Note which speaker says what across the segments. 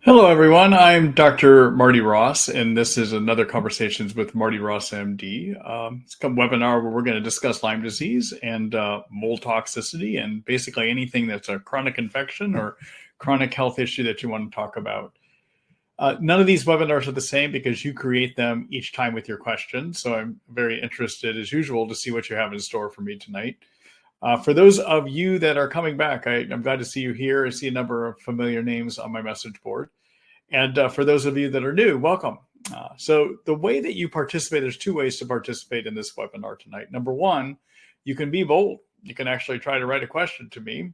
Speaker 1: Hello, everyone. I'm Dr. Marty Ross, and this is another Conversations with Marty Ross MD. It's a webinar where we're going to discuss Lyme disease and mold toxicity and basically anything that's a chronic infection or chronic health issue that you want to talk about. None of these webinars are the same because you create them each time with your questions. So I'm very interested, as usual, to see what you have in store for me tonight. For those of you that are coming back, I'm glad to see you here. I see a number of familiar names on my message board. And for those of you that are new, welcome. So the way that you participate, there's two ways to participate in this webinar tonight. Number one, you can be bold. You can actually try to write a question to me.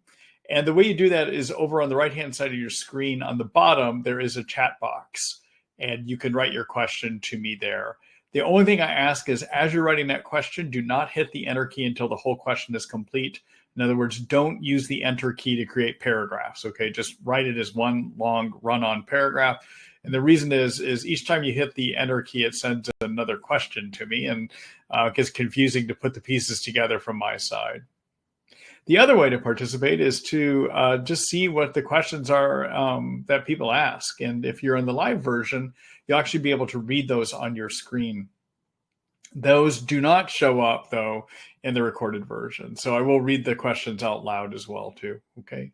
Speaker 1: And the way you do that is over on the right-hand side of your screen on the bottom, there is a chat box, and you can write your question to me there. The only thing I ask is, as you're writing that question, do not hit the enter key until the whole question is complete. In other words, don't use the enter key to create paragraphs, okay? Just write it as one long run-on paragraph. And the reason is each time you hit the enter key, it sends another question to me, and it gets confusing to put the pieces together from my side. The other way to participate is to just see what the questions are that people ask. And if you're in the live version, you'll actually be able to read those on your screen. Those do not show up, though, in the recorded version. So I will read the questions out loud as well, too. Okay.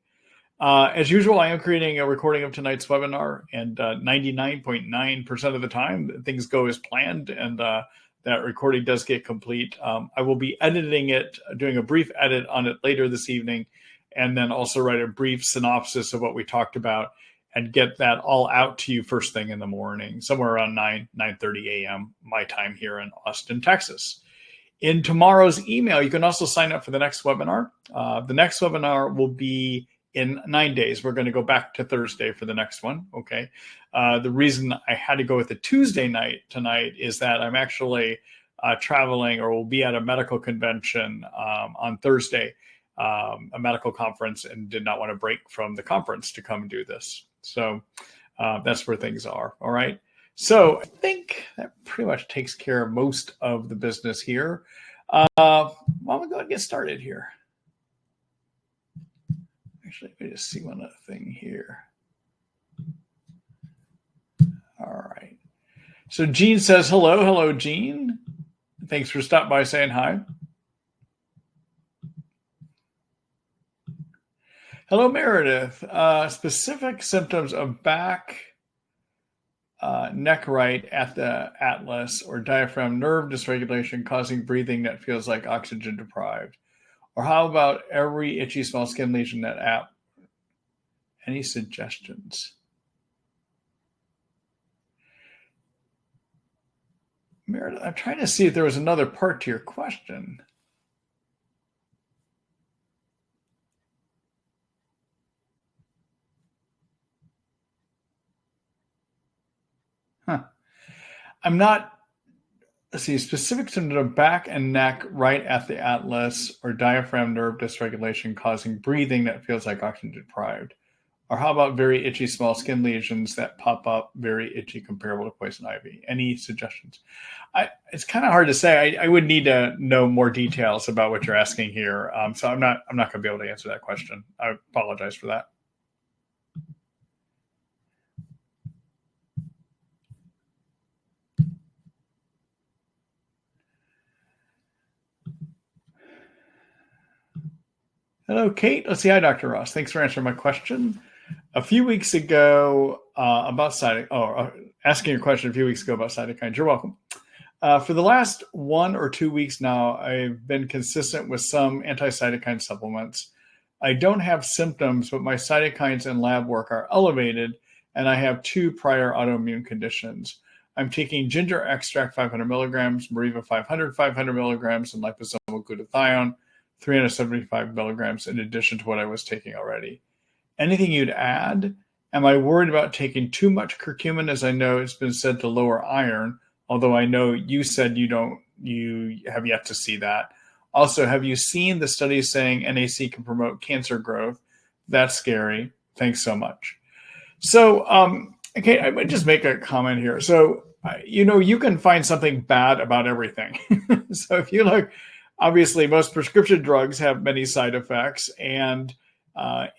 Speaker 1: As usual, I am creating a recording of tonight's webinar, and 99.9% of the time, things go as planned, and that recording does get complete. I will be editing it, doing a brief edit on it later this evening, and then also write a brief synopsis of what we talked about and get that all out to you first thing in the morning, somewhere around 9:30 a.m. my time here in Austin, Texas. In tomorrow's email, you can also sign up for the next webinar. The next webinar will be in 9 days. We're going to go back to Thursday for the next one, okay? The reason I had to go with the Tuesday night tonight is that I'm actually traveling, or will be at a medical convention on Thursday, a medical conference, and did not want to break from the conference to come and do this. So that's where things are, all right? So I think that pretty much takes care of most of the business here. I'm going to go ahead and get started here. Actually, let me just see one other thing here. All right. So Jean says, hello. Hello, Jean. Thanks for stopping by saying hi. Hello, Meredith. Specific symptoms of back, neck right at the atlas or diaphragm nerve dysregulation causing breathing that feels like oxygen deprived. Or how about every itchy small skin lesion that app? Any suggestions? Meredith, I'm trying to see if there was another part to your question. I'm not, let's see, specific symptoms of back and neck right at the atlas or diaphragm nerve dysregulation causing breathing that feels like oxygen deprived. Or how about very itchy small skin lesions that pop up, very itchy, comparable to poison ivy? Any suggestions? It's kind of hard to say. I would need to know more details about what you're asking here. So I'm not going to be able to answer that question. I apologize for that. Hello, Kate. Let's see. Hi, Dr. Ross. Thanks for answering my question. A few weeks ago about asking your question a few weeks ago about cytokines. You're welcome. For the last 1 or 2 weeks now, I've been consistent with some anti-cytokine supplements. I don't have symptoms, but my cytokines and lab work are elevated, and I have 2 prior autoimmune conditions. I'm taking ginger extract 500 milligrams, Mariva 500 milligrams, and liposomal glutathione 375 milligrams in addition to what I was taking already. Anything you'd add? Am I worried about taking too much curcumin, as I know it's been said to lower iron, although I know you said you have yet to see that. Also, have you seen the studies saying NAC can promote cancer growth? That's scary. Thanks so much. So, okay, I might just make a comment here. So, you can find something bad about everything. So if you look, obviously most prescription drugs have many side effects, and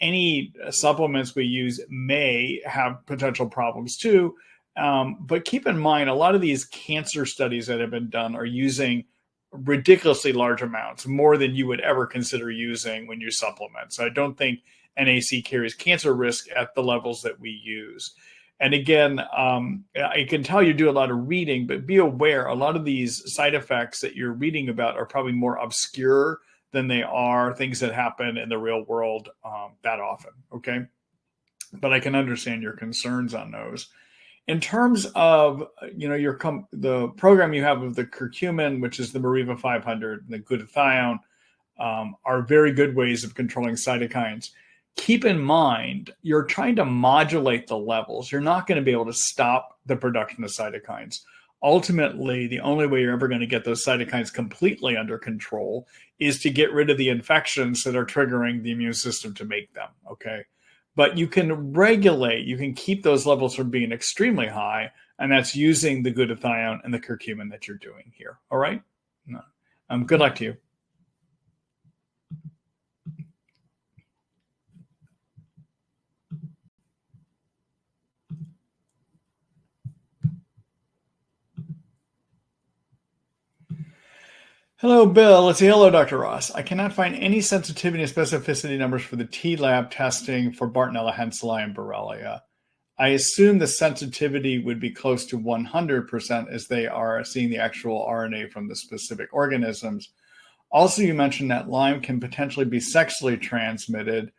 Speaker 1: Any supplements we use may have potential problems too. But keep in mind, a lot of these cancer studies that have been done are using ridiculously large amounts, more than you would ever consider using when you supplement. So I don't think NAC carries cancer risk at the levels that we use. And again, I can tell you do a lot of reading, but be aware a lot of these side effects that you're reading about are probably more obscure than they are things that happen in the real world that often. Okay. But I can understand your concerns on those. In terms of, the program you have of the curcumin, which is the Mariva 500, and the glutathione, are very good ways of controlling cytokines. Keep in mind, you're trying to modulate the levels. You're not going to be able to stop the production of cytokines. Ultimately, the only way you're ever going to get those cytokines completely under control is to get rid of the infections that are triggering the immune system to make them, okay? But you can regulate, you can keep those levels from being extremely high, and that's using the glutathione and the curcumin that you're doing here, all right? Good luck to you. Hello, Bill. Let's see. Hello, Dr. Ross. I cannot find any sensitivity and specificity numbers for the T-lab testing for Bartonella, henselae, and borrelia. I assume the sensitivity would be close to 100% as they are seeing the actual RNA from the specific organisms. Also, you mentioned that Lyme can potentially be sexually transmitted.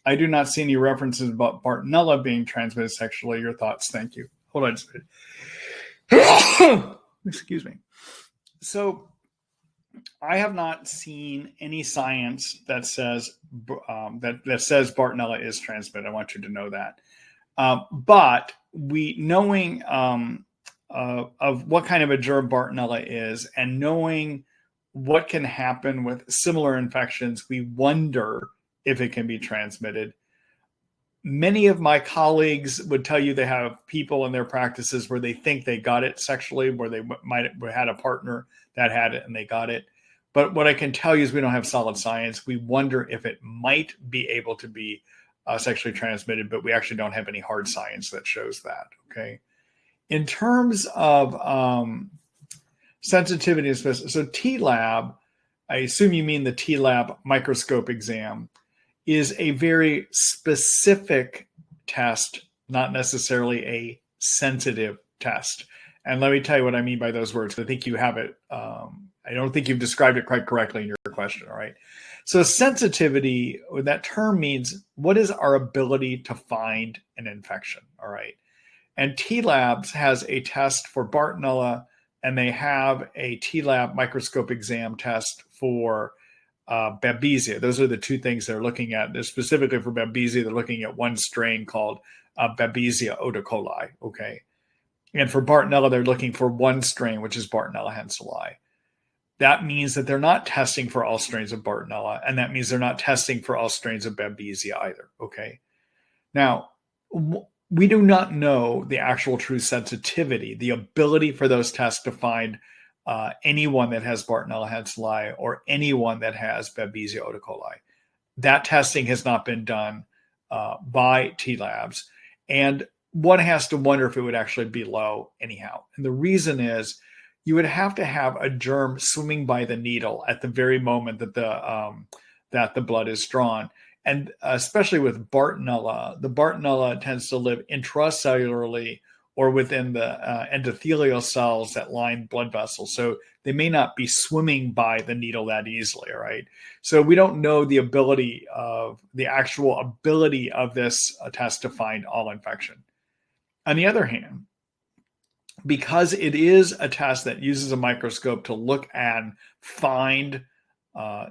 Speaker 1: I do not see any references about Bartonella being transmitted sexually. Your thoughts? Thank you. Hold on just a minute. Excuse me. So I have not seen any science that says that says Bartonella is transmitted. I want you to know that. But knowing of what kind of a germ Bartonella is, and knowing what can happen with similar infections, we wonder if it can be transmitted. Many of my colleagues would tell you they have people in their practices where they think they got it sexually, where they might have had a partner that had it and they got it. But what I can tell you is we don't have solid science. We wonder if it might be able to be sexually transmitted, but we actually don't have any hard science that shows that. Okay. In terms of sensitivity, so T-lab, I assume you mean the T-lab microscope exam, is a very specific test, not necessarily a sensitive test. And let me tell you what I mean by those words. I think you have it. I don't think you've described it quite correctly in your question. All right. So sensitivity, that term means what is our ability to find an infection. All right. And T-Labs has a test for Bartonella, and they have a T-Lab microscope exam test for Babesia. Those are the two things they're looking at. Specifically for Babesia, they're looking at one strain called Babesia odicoli. Okay. And for Bartonella, they're looking for one strain, which is Bartonella henselae. That means that they're not testing for all strains of Bartonella, and that means they're not testing for all strains of Babesia either. Okay. Now, we do not know the actual true sensitivity, the ability for those tests to find anyone that has Bartonella henselae or anyone that has Babesia odicoli. That testing has not been done by T-Labs, and one has to wonder if it would actually be low anyhow. And the reason is you would have to have a germ swimming by the needle at the very moment that the blood is drawn. And especially with Bartonella, the Bartonella tends to live intracellularly or within the endothelial cells that line blood vessels. So they may not be swimming by the needle that easily, all right? So we don't know the actual ability of this test to find all infection. On the other hand, because it is a test that uses a microscope to look and find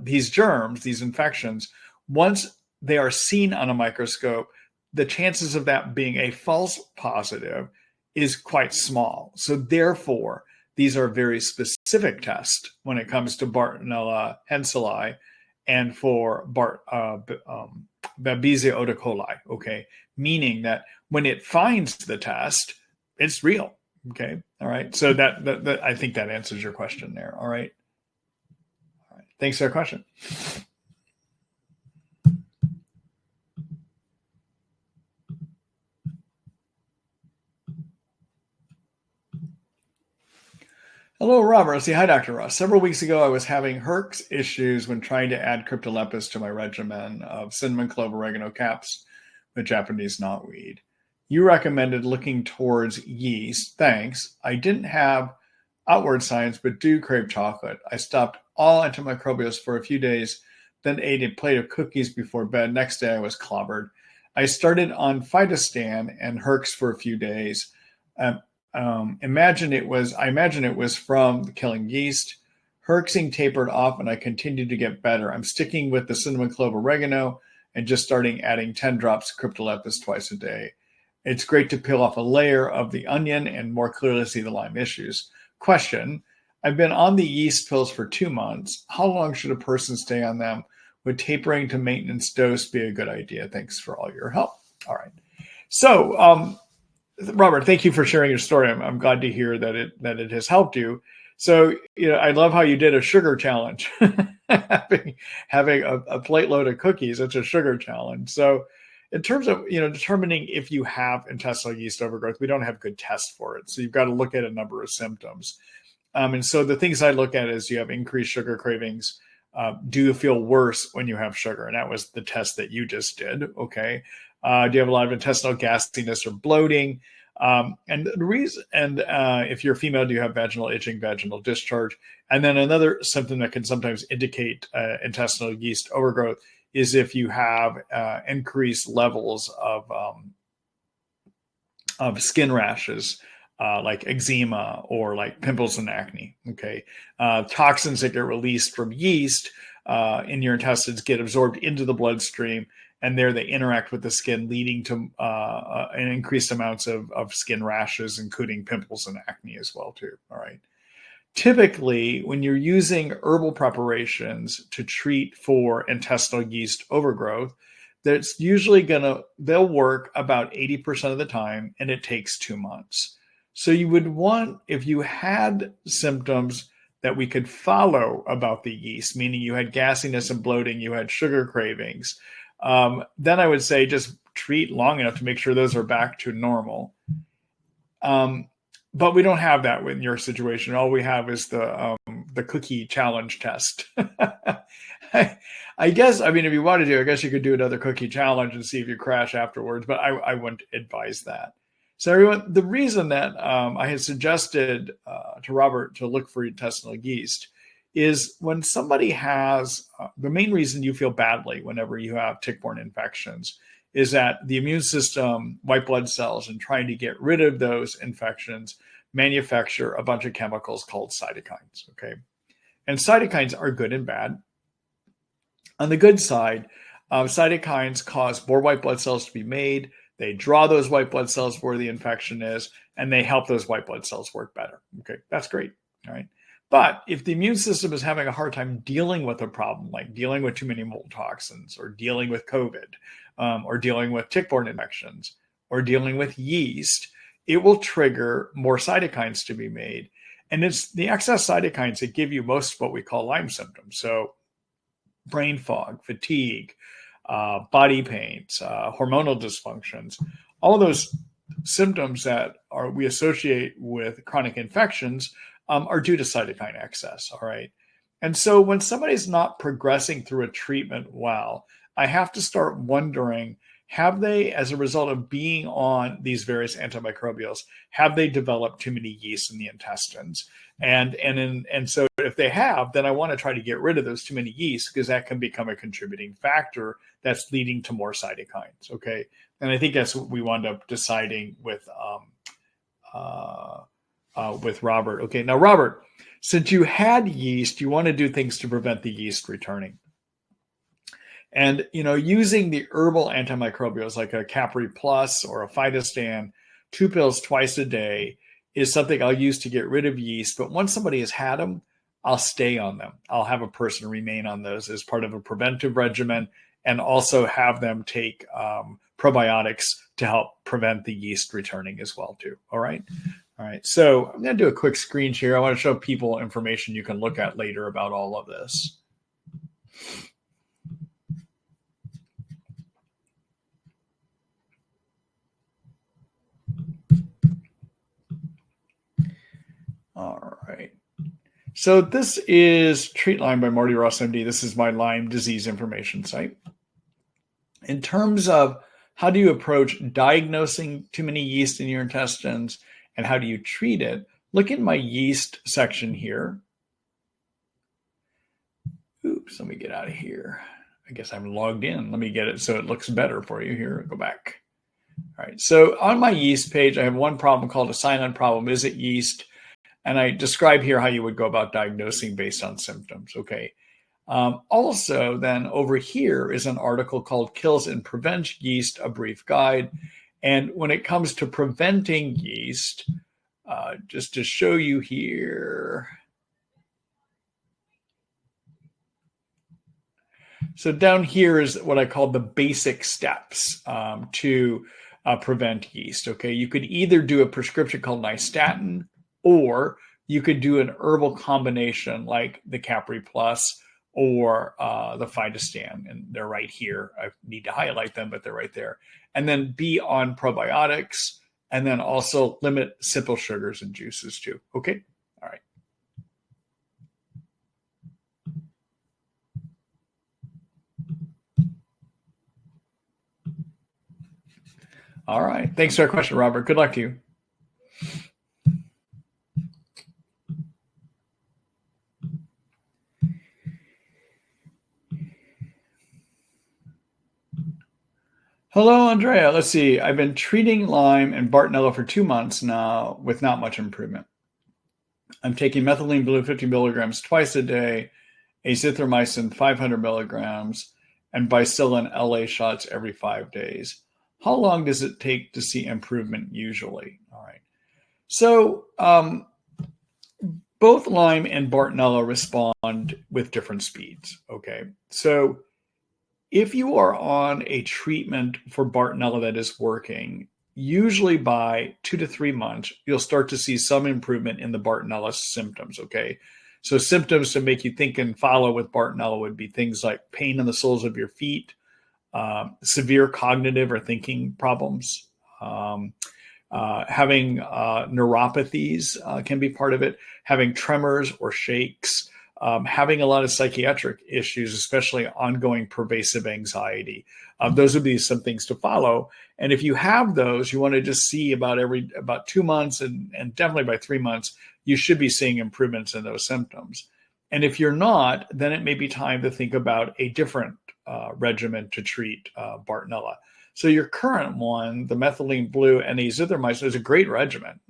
Speaker 1: these germs, these infections, once they are seen on a microscope, the chances of that being a false positive is quite small. So therefore, these are very specific tests when it comes to Bartonella henselae and for Babesia odicoli, okay? Meaning that when it finds the test, it's real, okay? All right, so that I think that answers your question there, all right? All right. Thanks for the question. Hello, Robert. Let's see. Hi, Dr. Ross. Several weeks ago, I was having herx issues when trying to add cryptolepis to my regimen of cinnamon, clove, oregano caps with Japanese knotweed. You recommended looking towards yeast. Thanks. I didn't have outward signs, but do crave chocolate. I stopped all antimicrobials for a few days, then ate a plate of cookies before bed. Next day, I was clobbered. I started on phytostan and herx for a few days. Um, I imagine it was from killing yeast. Herxing tapered off and I continued to get better. I'm sticking with the cinnamon clove oregano and just starting adding 10 drops of cryptolepis twice a day. It's great to peel off a layer of the onion and more clearly see the Lyme issues. Question: I've been on the yeast pills for 2 months. How long should a person stay on them? Would tapering to maintenance dose be a good idea? Thanks for all your help. All right. So, Robert, thank you for sharing your story. I'm glad to hear that it has helped you. So, I love how you did a sugar challenge, having a plate load of cookies. It's a sugar challenge. So, in terms of determining if you have intestinal yeast overgrowth, we don't have good tests for it. So you've got to look at a number of symptoms. And so the things I look at is you have increased sugar cravings. Do you feel worse when you have sugar? And that was the test that you just did. Okay. Do you have a lot of intestinal gasiness or bloating? And the reason, and if you're female, do you have vaginal itching, vaginal discharge? And then another symptom that can sometimes indicate intestinal yeast overgrowth is if you have increased levels of skin rashes, like eczema or like pimples and acne. Okay, toxins that get released from yeast in your intestines get absorbed into the bloodstream, and there they interact with the skin, leading to an increased amounts of skin rashes, including pimples and acne as well too. All right. Typically, when you're using herbal preparations to treat for intestinal yeast overgrowth, that's usually they'll work about 80% of the time, and it takes 2 months. So you would want, if you had symptoms that we could follow about the yeast, meaning you had gasiness and bloating, you had sugar cravings, then I would say just treat long enough to make sure those are back to normal. But we don't have that in your situation. All we have is the cookie challenge test. I guess, I mean, if you want to do, I guess you could do another cookie challenge and see if you crash afterwards, but I wouldn't advise that. So everyone, the reason that I had suggested to Robert to look for intestinal yeast is when somebody has, the main reason you feel badly whenever you have tick-borne infections is that the immune system, white blood cells, and trying to get rid of those infections manufacture a bunch of chemicals called cytokines, okay? And cytokines are good and bad. On the good side, cytokines cause more white blood cells to be made. They draw those white blood cells where the infection is, and they help those white blood cells work better. Okay, that's great, all right? But if the immune system is having a hard time dealing with a problem, like dealing with too many mold toxins, or dealing with COVID, or dealing with tick-borne infections, or dealing with yeast, it will trigger more cytokines to be made. And it's the excess cytokines that give you most of what we call Lyme symptoms. So brain fog, fatigue, body pains, hormonal dysfunctions, all those symptoms that we associate with chronic infections are due to cytokine excess, all right? And so when somebody's not progressing through a treatment well, I have to start wondering, have they, as a result of being on these various antimicrobials, have they developed too many yeast in the intestines? And so if they have, then I want to try to get rid of those too many yeast, because that can become a contributing factor that's leading to more cytokines, okay? And I think that's what we wound up deciding with Robert. Okay, now Robert, since you had yeast, you want to do things to prevent the yeast returning. And, using the herbal antimicrobials like a Capri Plus or a Phytostan, 2 pills twice a day, is something I'll use to get rid of yeast. But once somebody has had them, I'll stay on them. I'll have a person remain on those as part of a preventive regimen, and also have them take probiotics to help prevent the yeast returning as well too. All right. All right. So I'm going to do a quick screen share. I want to show people information you can look at later about all of this. All right. So this is Treat Lyme by Marty Ross MD. This is my Lyme disease information site. In terms of how do you approach diagnosing too many yeast in your intestines and how do you treat it, look at my yeast section here. Oops, let me get out of here. I guess I'm logged in. Let me get it so it looks better for you here. Go back. All right, so on my yeast page, I have one problem called a silent problem. Is it yeast? And I describe here how you would go about diagnosing based on symptoms, okay? Also, then over here is an article called Kills and Prevents Yeast, a Brief Guide. And when it comes to preventing yeast, just to show you here. So down here is what I call the basic steps to prevent yeast, okay? You could either do a prescription called nystatin, or you could do an herbal combination like the Capri Plus or the Phytostan, and they're right here. I need to highlight them, but they're right there. And then be on probiotics, and then also limit simple sugars and juices too. Okay, all right. All right. Thanks for our question, Robert. Good luck to you. Hello, Andrea. Let's see. I've been treating Lyme and Bartonella for 2 months now with not much improvement. I'm taking methylene blue 50 milligrams twice a day, azithromycin 500 milligrams, and Bicillin LA shots every 5 days. How long does it take to see improvement usually? All right. So both Lyme and Bartonella respond with different speeds. Okay. So if you are on a treatment for Bartonella that is working, usually by 2 to 3 months, you'll start to see some improvement in the Bartonella symptoms, okay? So symptoms to make you think and follow with Bartonella would be things like pain in the soles of your feet, severe cognitive or thinking problems, having neuropathies can be part of it, having tremors or shakes, having a lot of psychiatric issues, especially ongoing pervasive anxiety. Those would be some things to follow. And if you have those, you want to just see about 2 months and definitely by 3 months, you should be seeing improvements in those symptoms. And if you're not, then it may be time to think about a different regimen to treat Bartonella. So your current one, the methylene blue and azithromycin, is a great regimen.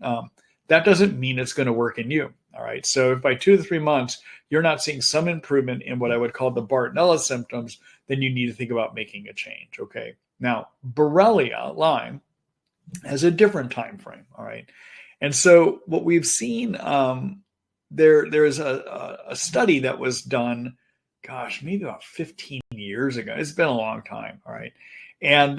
Speaker 1: That doesn't mean it's going to work in you. All right. So if by 2 to 3 months you're not seeing some improvement in what I would call the Bartonella symptoms, then you need to think about making a change. Okay. Now, Borrelia, Lyme, has a different time frame. All right. And so what we've seen, there is a study that was done, gosh, maybe about 15 years ago. It's been a long time. All right. And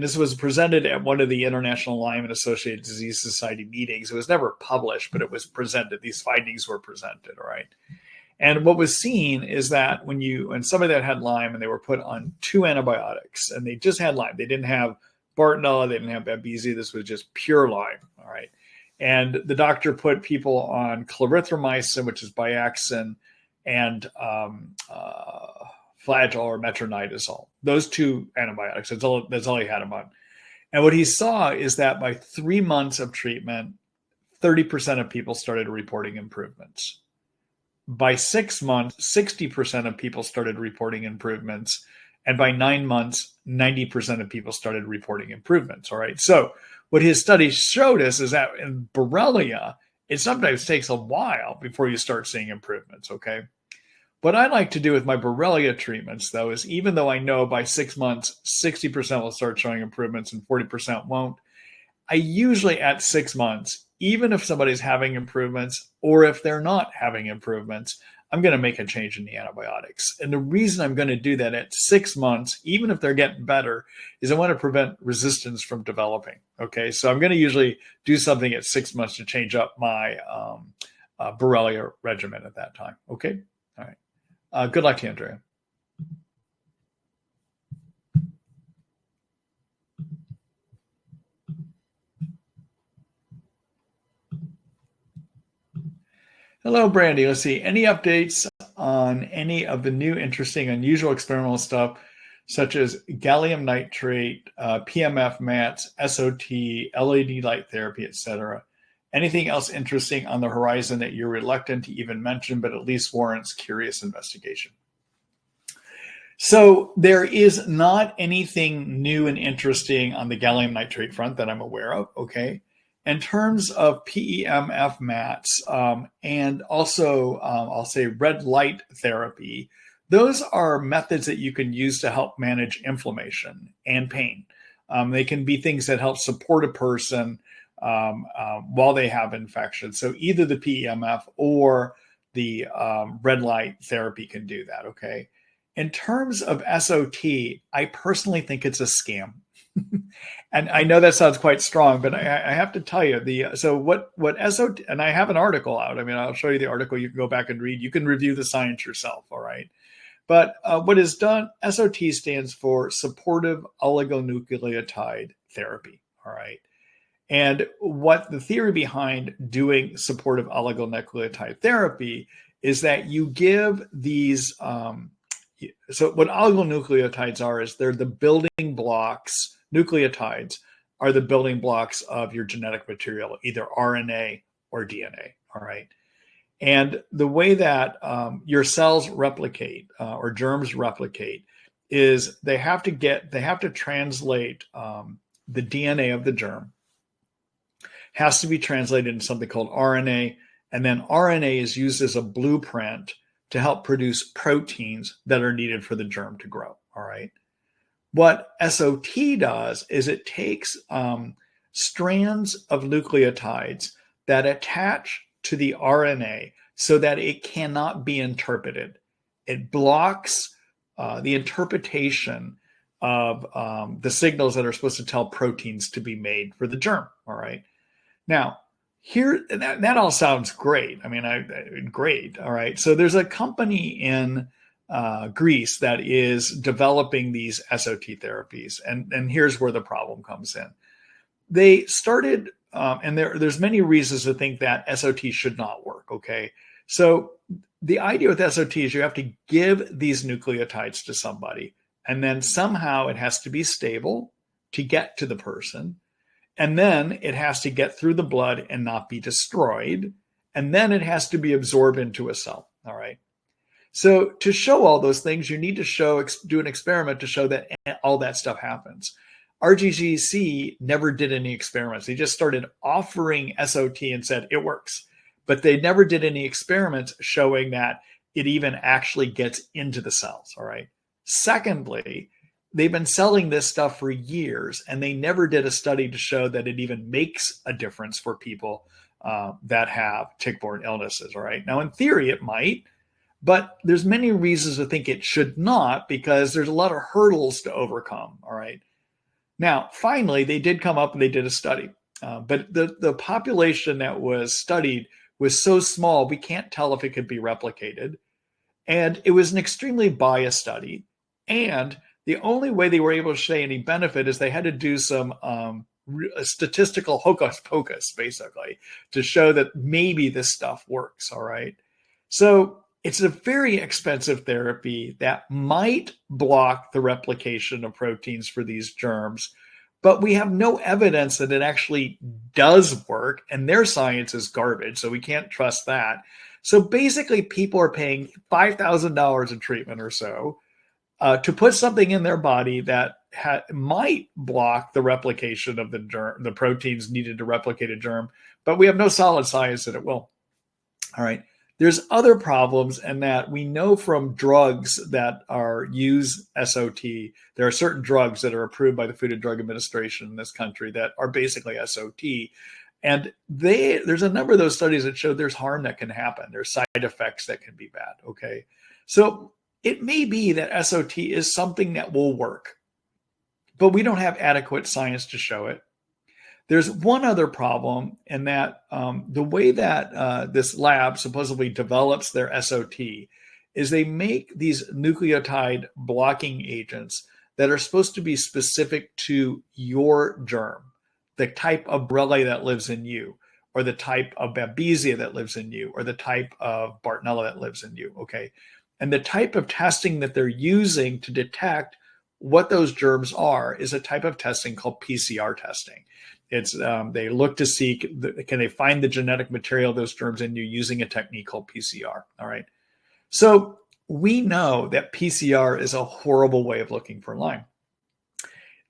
Speaker 1: this was presented at one of the International Lyme and Associated Disease Society meetings. It was never published, but it was presented. These findings were presented, all right? And what was seen is that when somebody that had Lyme and they were put on 2 antibiotics and they just had Lyme, they didn't have Bartonella, they didn't have Babesia, this was just pure Lyme, all right? And the doctor put people on clarithromycin, which is Biaxin, and Flagyl or metronidazole. Those 2 antibiotics. That's all he had them on. And what he saw is that by 3 months of treatment, 30% of people started reporting improvements. By 6 months, 60% of people started reporting improvements. And by 9 months, 90% of people started reporting improvements. All right. So what his study showed us is that in Borrelia, it sometimes takes a while before you start seeing improvements. Okay. What I like to do with my Borrelia treatments, though, is even though I know by 6 months, 60% will start showing improvements and 40% won't, I usually at 6 months, even if somebody's having improvements or if they're not having improvements, I'm going to make a change in the antibiotics. And the reason I'm going to do that at 6 months, even if they're getting better, is I want to prevent resistance from developing. Okay, so I'm going to usually do something at 6 months to change up my Borrelia regimen at that time. Okay, all right. Good luck to you, Andrea. Hello, Brandy. Let's see. Any updates on any of the new, interesting, unusual experimental stuff, such as gallium nitrate, PMF mats, SOT, LED light therapy, etc.? Anything else interesting on the horizon that you're reluctant to even mention, but at least warrants curious investigation? So there is not anything new and interesting on the gallium nitrate front that I'm aware of. Okay. In terms of PEMF mats and also, I'll say red light therapy, those are methods that you can use to help manage inflammation and pain. They can be things that help support a person while they have infection. So either the PEMF or the red light therapy can do that. Okay. In terms of SOT, I personally think it's a scam. And I know that sounds quite strong, but I have to tell you what SOT, and I have an article out. I mean, I'll show you the article. You can go back and read. You can review the science yourself. All right. But what is done, SOT stands for supportive oligonucleotide therapy. All right. And what the theory behind doing supportive oligonucleotide therapy is that you give these. So what oligonucleotides are is they're the building blocks. Nucleotides are the building blocks of your genetic material, either RNA or DNA. All right. And the way that your cells replicate or germs replicate is they have to translate the DNA of the germ has to be translated into something called RNA, and then RNA is used as a blueprint to help produce proteins that are needed for the germ to grow. All right. What SOT does is it takes strands of nucleotides that attach to the RNA so that it cannot be interpreted. It blocks the interpretation of the signals that are supposed to tell proteins to be made for the germ. All right. Now, here, that all sounds great. I mean, great. All right. So there's a company in Greece that is developing these SOT therapies. And here's where the problem comes in. They started, and there's many reasons to think that SOT should not work. Okay. So the idea with SOT is you have to give these nucleotides to somebody, and then somehow it has to be stable to get to the person. And then it has to get through the blood and not be destroyed. And then it has to be absorbed into a cell. All right. So to show all those things, you need to do an experiment to show that all that stuff happens. RGGC never did any experiments. They just started offering SOT and said it works. But they never did any experiments showing that it even actually gets into the cells. All right. Secondly, they've been selling this stuff for years, and they never did a study to show that it even makes a difference for people that have tick-borne illnesses. All right. Now, in theory, it might, but there's many reasons to think it should not because there's a lot of hurdles to overcome. All right. Now, finally, they did come up and they did a study, but the population that was studied was so small, we can't tell if it could be replicated. And it was an extremely biased study. And the only way they were able to show any benefit is they had to do some statistical hocus pocus, basically, to show that maybe this stuff works. All right. So it's a very expensive therapy that might block the replication of proteins for these germs, but we have no evidence that it actually does work, and their science is garbage, so we can't trust that. So basically, people are paying $5,000 a treatment or so to put something in their body that might block the replication of the germ, the proteins needed to replicate a germ, but we have no solid science that it will. All right. There's other problems, and that we know from drugs that use SOT. There are certain drugs that are approved by the Food and Drug Administration in this country that are basically SOT. And there's a number of those studies that show there's harm that can happen. There's side effects that can be bad. Okay. So it may be that SOT is something that will work, but we don't have adequate science to show it. There's one other problem, in that the way that this lab supposedly develops their SOT is they make these nucleotide blocking agents that are supposed to be specific to your germ, the type of borrelia that lives in you, or the type of Babesia that lives in you, or the type of Bartonella that lives in you, okay? And the type of testing that they're using to detect what those germs are is a type of testing called PCR testing. It's they look to see, can they find the genetic material of those germs in you using a technique called PCR, all right? So we know that PCR is a horrible way of looking for Lyme.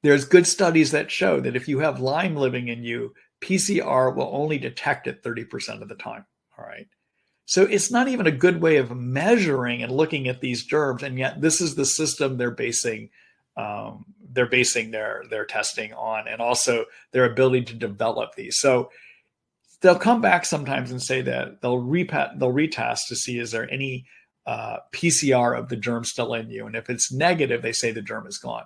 Speaker 1: There's good studies that show that if you have Lyme living in you, PCR will only detect it 30% of the time, all right? So it's not even a good way of measuring and looking at these germs, and yet this is the system they're basing their testing on, and also their ability to develop these. So they'll come back sometimes and say that they'll retest to see is there any PCR of the germ still in you, and if it's negative, they say the germ is gone.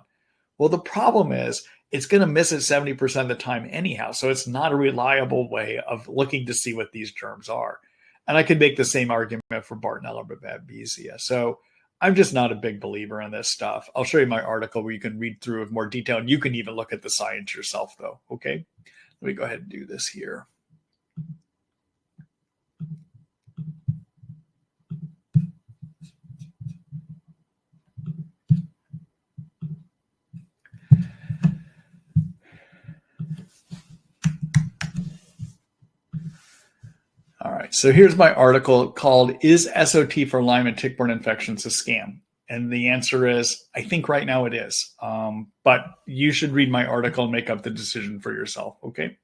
Speaker 1: Well, the problem is it's going to miss it 70% of the time anyhow, so it's not a reliable way of looking to see what these germs are. And I could make the same argument for Bartonella or Babesia. So I'm just not a big believer in this stuff. I'll show you my article where you can read through with more detail, and you can even look at the science yourself, though. Okay, let me go ahead and do this here. All right, so here's my article called "Is SOT for Lyme and Tick-borne Infections a Scam?" And the answer is, I think right now it is. But you should read my article and make up the decision for yourself, okay?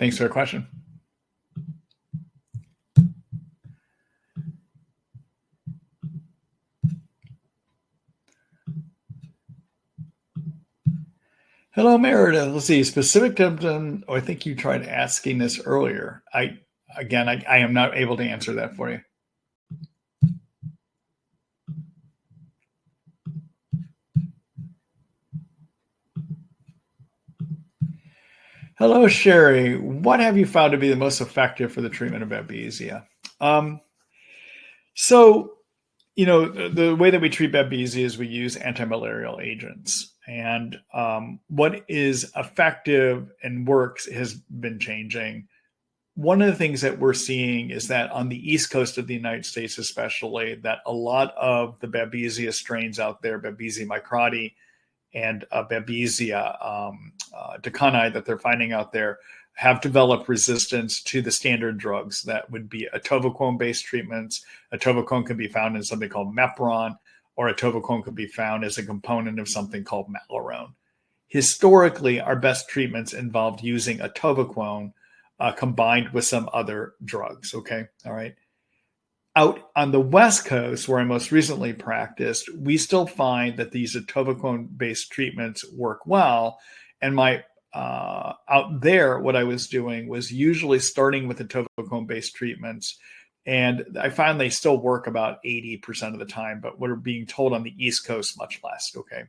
Speaker 1: Thanks for the question. Hello, Meredith. Let's see. Specific symptom. Oh, I think you tried asking this earlier. I am not able to answer that for you. Hello, Sherry. What have you found to be the most effective for the treatment of Babesia? So, the way that we treat Babesia is we use antimalarial agents. And what is effective and works has been changing. One of the things that we're seeing is that on the East Coast of the United States, especially, that a lot of the Babesia strains out there, Babesia microti and Babesia decani that they're finding out there, have developed resistance to the standard drugs that would be atovaquone-based treatments. Atovaquone can be found in something called Mepron, or atovaquone could be found as a component of something called Malarone. Historically, our best treatments involved using atovaquone combined with some other drugs, okay? All right. Out on the West Coast, where I most recently practiced, we still find that these atovaquone-based treatments work well. And out there, what I was doing was usually starting with atovaquone-based treatments, and I find they still work about 80% of the time, but we're being told on the East Coast much less, okay?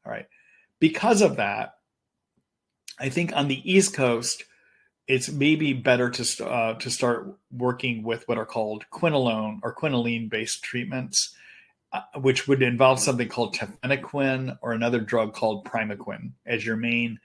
Speaker 1: All right. Because of that, I think on the East Coast, it's maybe better to start working with what are called quinolone or quinoline-based treatments, which would involve something called tafenoquine or another drug called primaquine as your main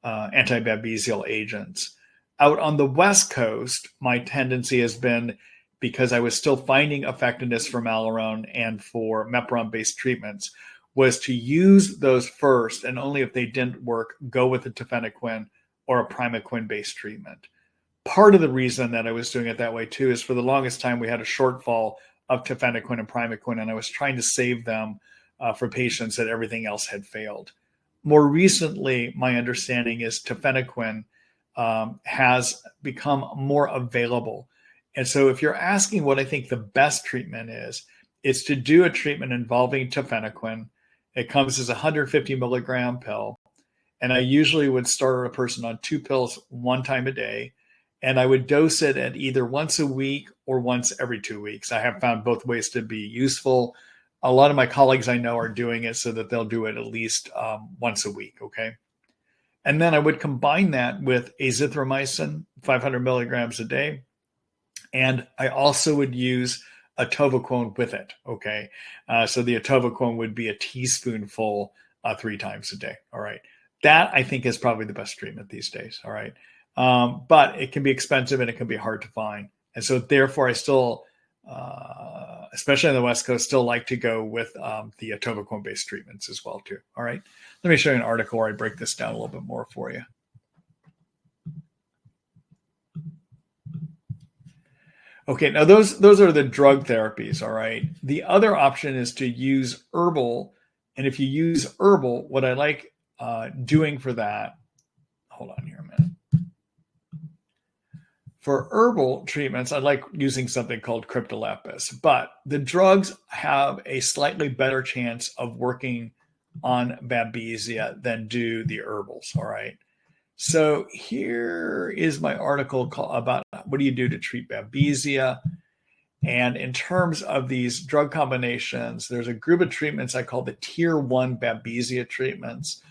Speaker 1: antibabesial agents. Out on the West Coast, my tendency has been, because I was still finding effectiveness for Malarone and for Mepron-based treatments, was to use those first, and only if they didn't work, go with a tafenoquine or a primaquine-based treatment. Part of the reason that I was doing it that way too is for the longest time we had a shortfall of tafenoquine and primaquine, and I was trying to save them for patients that everything else had failed. More recently, my understanding is tafenoquine has become more available. And so if you're asking what I think the best treatment is, it's to do a treatment involving tafenoquine. It comes as a 150 milligram pill. And I usually would start a person on 2 pills one time a day. And I would dose it at either once a week or once every 2 weeks. I have found both ways to be useful. A lot of my colleagues I know are doing it so that they'll do it at least once a week, okay? And then I would combine that with azithromycin, 500 milligrams a day. And I also would use atovaquone with it. Okay. So the atovaquone would be a teaspoonful 3 times a day. All right. That I think is probably the best treatment these days. All right. But it can be expensive and it can be hard to find. And so therefore I still, especially on the West Coast, still like to go with the atovaquone based treatments as well too. All right. Let me show you an article where I break this down a little bit more for you. Okay, now those are the drug therapies, all right? The other option is to use herbal. And if you use herbal, what I like doing for that, hold on here a minute. For herbal treatments, I like using something called cryptolepis, but the drugs have a slightly better chance of working on Babesia than do the herbals, all right? So here is my article about what do you do to treat Babesia. And in terms of these drug combinations, there's a group of treatments I call the tier 1 Babesia treatments.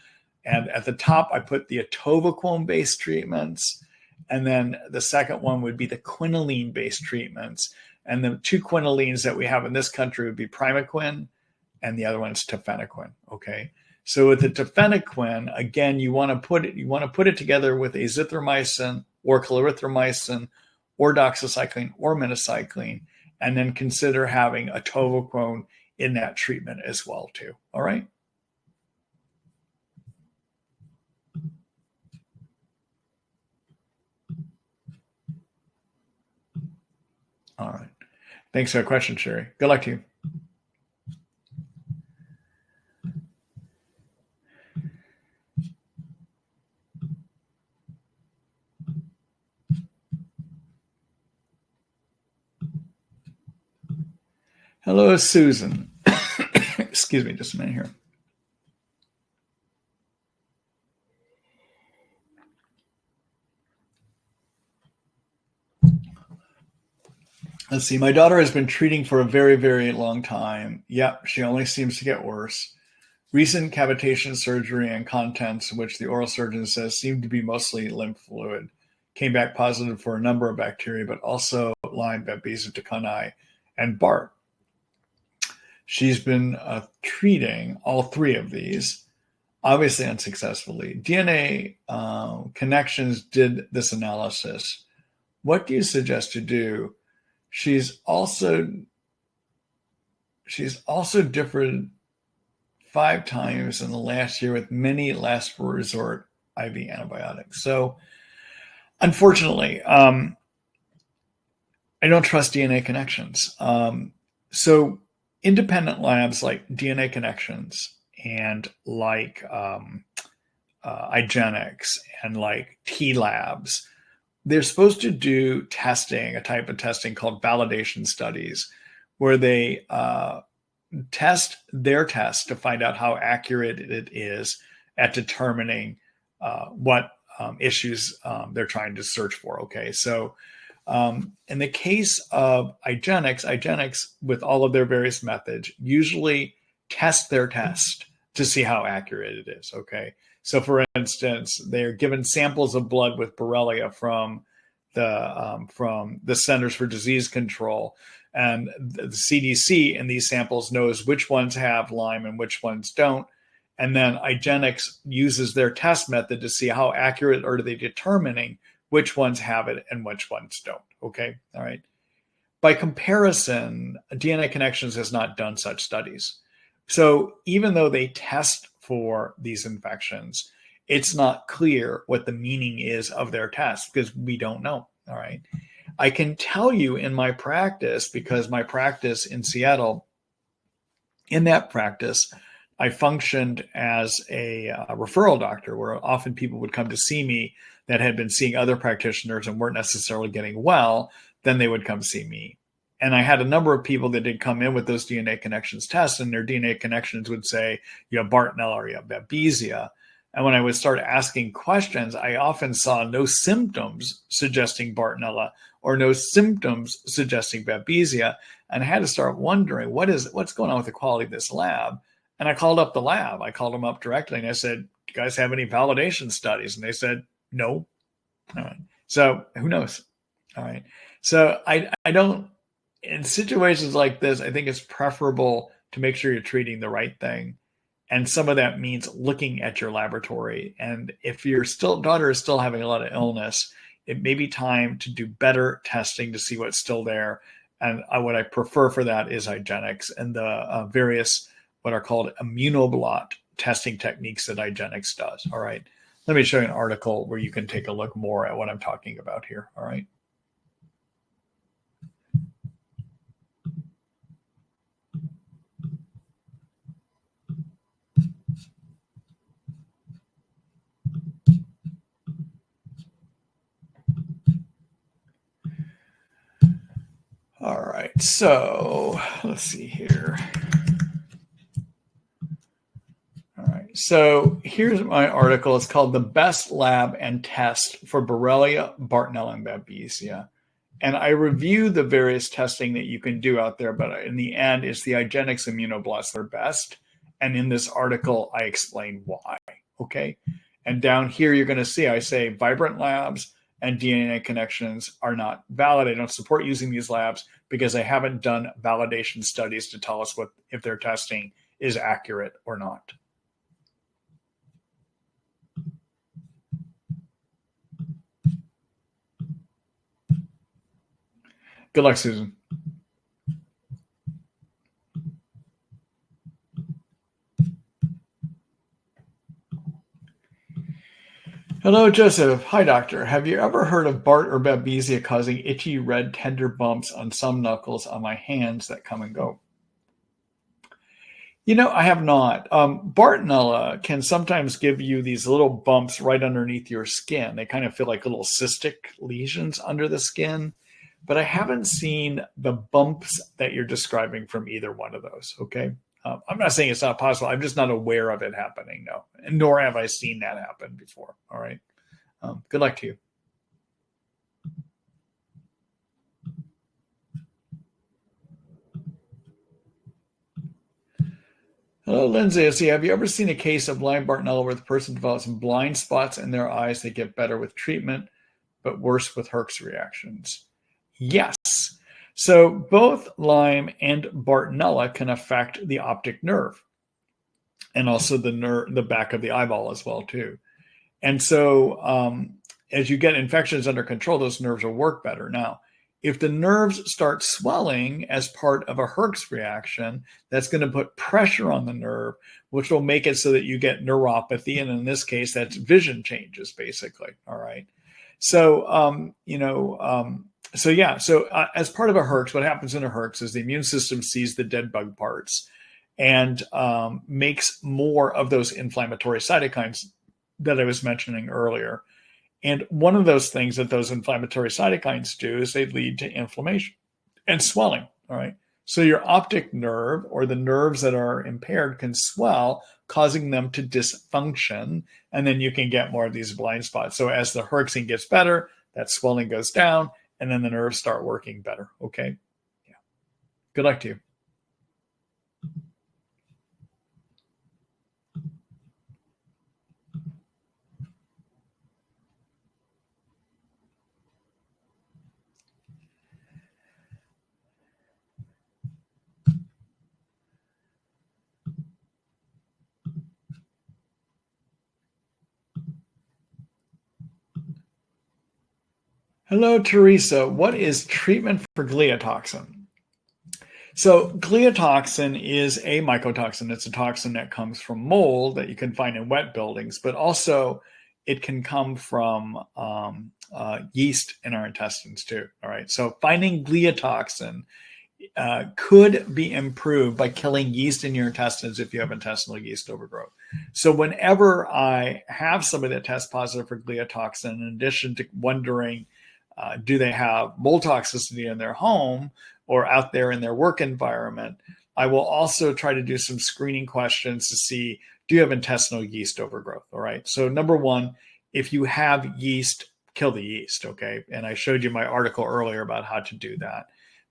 Speaker 1: And at the top, I put the atovaquone-based treatments. And then the second one would be the quinoline-based treatments. And the 2 quinolines that we have in this country would be primaquine, and the other one is tafenoquine. Okay. So with the tafenoquine, again, you want to put it together with azithromycin or clarithromycin or doxycycline or minocycline, and then consider having atovaquone in that treatment as well too. All right. All right. Thanks for the question, Sherry. Good luck to you. Hello, Susan. Excuse me just a minute here. Let's see. My daughter has been treating for a very, very long time. Yep, she only seems to get worse. Recent cavitation surgery and contents, which the oral surgeon says seem to be mostly lymph fluid, came back positive for a number of bacteria, but also Lyme, Babesia, tick-borne, and Bart. She's been treating all 3 of these, obviously unsuccessfully. DNA Connexsions did this analysis. What do you suggest to do? She's also differed 5 times in the last year with many last resort IV antibiotics. So unfortunately, I don't trust DNA Connexsions. So independent labs like DNA Connexsions and like IGeneX and like T Labs, they're supposed to do testing, a type of testing called validation studies, where they test their test to find out how accurate it is at determining what issues they're trying to search for. Okay, so in the case of IGeneX, with all of their various methods, usually test their test to see how accurate it is. Okay. So for instance, they're given samples of blood with borrelia from the Centers for Disease Control, and the CDC in these samples knows which ones have Lyme and which ones don't. And then IGeneX uses their test method to see how accurate are they determining which ones have it and which ones don't. Okay. All right. By comparison, DNA Connextions has not done such studies. So even though they test for these infections, it's not clear what the meaning is of their test because we don't know. All right. I can tell you in my practice, because my practice in Seattle, in that practice, I functioned as a referral doctor, where often people would come to see me that had been seeing other practitioners and weren't necessarily getting well. Then they would come see me. And I had a number of people that did come in with those DNA Connextions tests, and their DNA Connextions would say, you have Bartonella or you have Babesia. And when I would start asking questions, I often saw no symptoms suggesting Bartonella or no symptoms suggesting Babesia. And I had to start wondering, what's going on with the quality of this lab? And I called up the lab. I called them up directly and I said, do you guys have any validation studies? And they said, no. All right. So who knows? All right. So I don't in situations like this, I think it's preferable to make sure you're treating the right thing. And some of that means looking at your laboratory. And if your daughter is still having a lot of illness, it may be time to do better testing to see what's still there. And what I prefer for that is IGeneX and the various what are called immunoblot testing techniques that IGeneX does. All right. Let me show you an article where you can take a look more at what I'm talking about here. All right. All right, so let's see here. All right, so here's my article. It's called The Best Lab and Test for Borrelia, Bartonella, and Babesia. And I review the various testing that you can do out there, but in the end, it's the IGeneX immunoblots that are best. And in this article, I explain why, okay? And down here, you're going to see I say Vibrant Labs and DNA Connexsions are not valid. I don't support using these labs because I haven't done validation studies to tell us what if their testing is accurate or not. Good luck, Susan. Hello, Joseph. Hi, doctor. Have you ever heard of Bart or Babesia causing itchy red tender bumps on some knuckles on my hands that come and go? You know, I have not. Bartonella can sometimes give you these little bumps right underneath your skin. They kind of feel like little cystic lesions under the skin, but I haven't seen the bumps that you're describing from either one of those. Okay. I'm not saying it's not possible. I'm just not aware of it happening. No, and nor have I seen that happen before. All right. Good luck to you. Hello, Lindsay. I see. Have you ever seen a case of Lyme Bartonella where the person develops some blind spots in their eyes? They get better with treatment, but worse with herx reactions. Yes. So both Lyme and Bartonella can affect the optic nerve and also the back of the eyeball as well too. And so as you get infections under control, those nerves will work better. Now, if the nerves start swelling as part of a herx reaction, that's going to put pressure on the nerve, which will make it so that you get neuropathy. And in this case, that's vision changes, basically. All right. So, as part of a herx, what happens in a herx is the immune system sees the dead bug parts and makes more of those inflammatory cytokines that I was mentioning earlier. And one of those things that those inflammatory cytokines do is they lead to inflammation and swelling. All right. So your optic nerve or the nerves that are impaired can swell, causing them to dysfunction. And then you can get more of these blind spots. So as the herxing gets better, that swelling goes down and then the nerves start working better. Okay. Yeah. Good luck to you. Hello, Teresa. What is treatment for gliotoxin? So gliotoxin is a mycotoxin. It's a toxin that comes from mold that you can find in wet buildings, but also it can come from yeast in our intestines too. All right. So finding gliotoxin could be improved by killing yeast in your intestines if you have intestinal yeast overgrowth. So whenever I have somebody that tests positive for gliotoxin, in addition to wondering, do they have mold toxicity in their home or out there in their work environment, I will also try to do some screening questions to see, do you have intestinal yeast overgrowth? All right. So number one, if you have yeast, kill the yeast. Okay. And I showed you my article earlier about how to do that.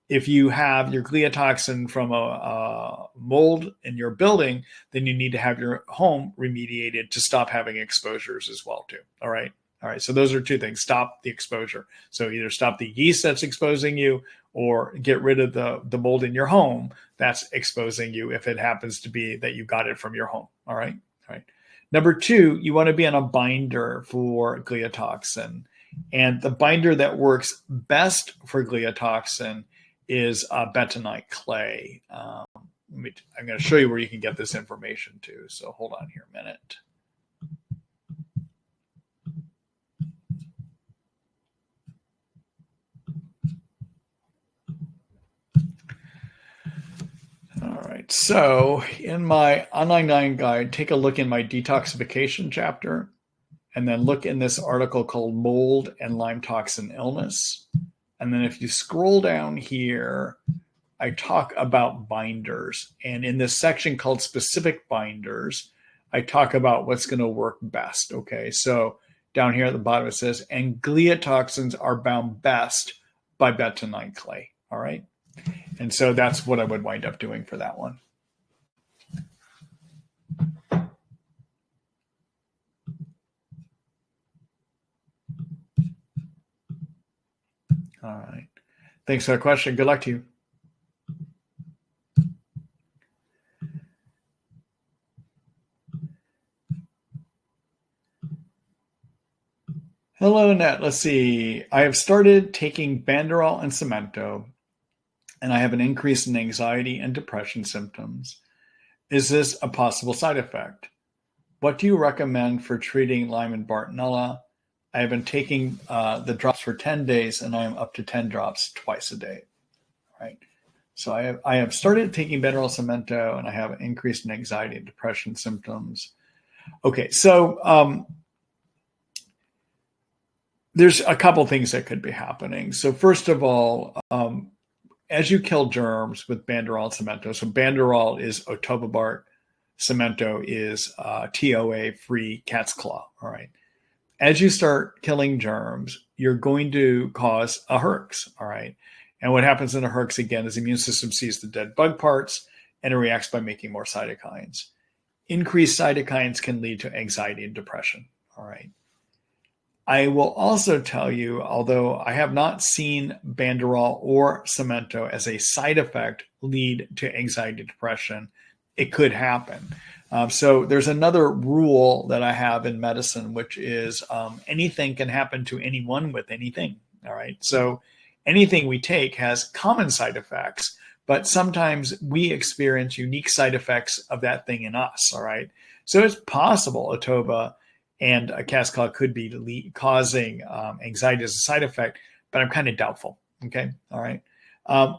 Speaker 1: If you have your gliotoxin from a mold in your building, then you need to have your home remediated to stop having exposures as well too. All right. All right. So those are two things. Stop the exposure. So either stop the yeast that's exposing you or get rid of the mold in your home that's exposing you if it happens to be that you got it from your home. All right. All right. Number two, you want to be on a binder for gliotoxin. And the binder that works best for gliotoxin is bentonite clay. I'm going to show you where you can get this information too. So hold on here a minute. All right, so in my online guide, take a look in my detoxification chapter, and then look in this article called Mold and Lyme Toxin Illness. And then if you scroll down here, I talk about binders. And in this section called specific binders, I talk about what's going to work best. Okay, so down here at the bottom it says, and gliotoxins are bound best by bentonite clay. All right. And so that's what I would wind up doing for that one. All right. Thanks for the question. Good luck to you. Hello, Annette. Let's see. I have started taking Banderol and Cemento, and I have an increase in anxiety and depression symptoms. Is this a possible side effect? What do you recommend for treating Lyme and Bartonella? I have been taking the drops for 10 days, and I am up to 10 drops twice a day. All right. So I have started taking Banderol Cemento, and I have an increase in anxiety and depression symptoms. Okay, so there's a couple things that could be happening. So first of all, as you kill germs with Banderol Cemento, so Banderol is otobabart, Cemento is TOA-free cat's claw, all right? As you start killing germs, you're going to cause a herx, all right? And what happens in a herx, again, is the immune system sees the dead bug parts and it reacts by making more cytokines. Increased cytokines can lead to anxiety and depression, all right? I will also tell you, although I have not seen Banderol or Cemento as a side effect lead to anxiety and depression, it could happen. So there's another rule that I have in medicine, which is anything can happen to anyone with anything. All right. So anything we take has common side effects, but sometimes we experience unique side effects of that thing in us. All right. So it's possible Otoba and a cat's claw could be causing anxiety as a side effect, but I'm kind of doubtful. Okay. All right.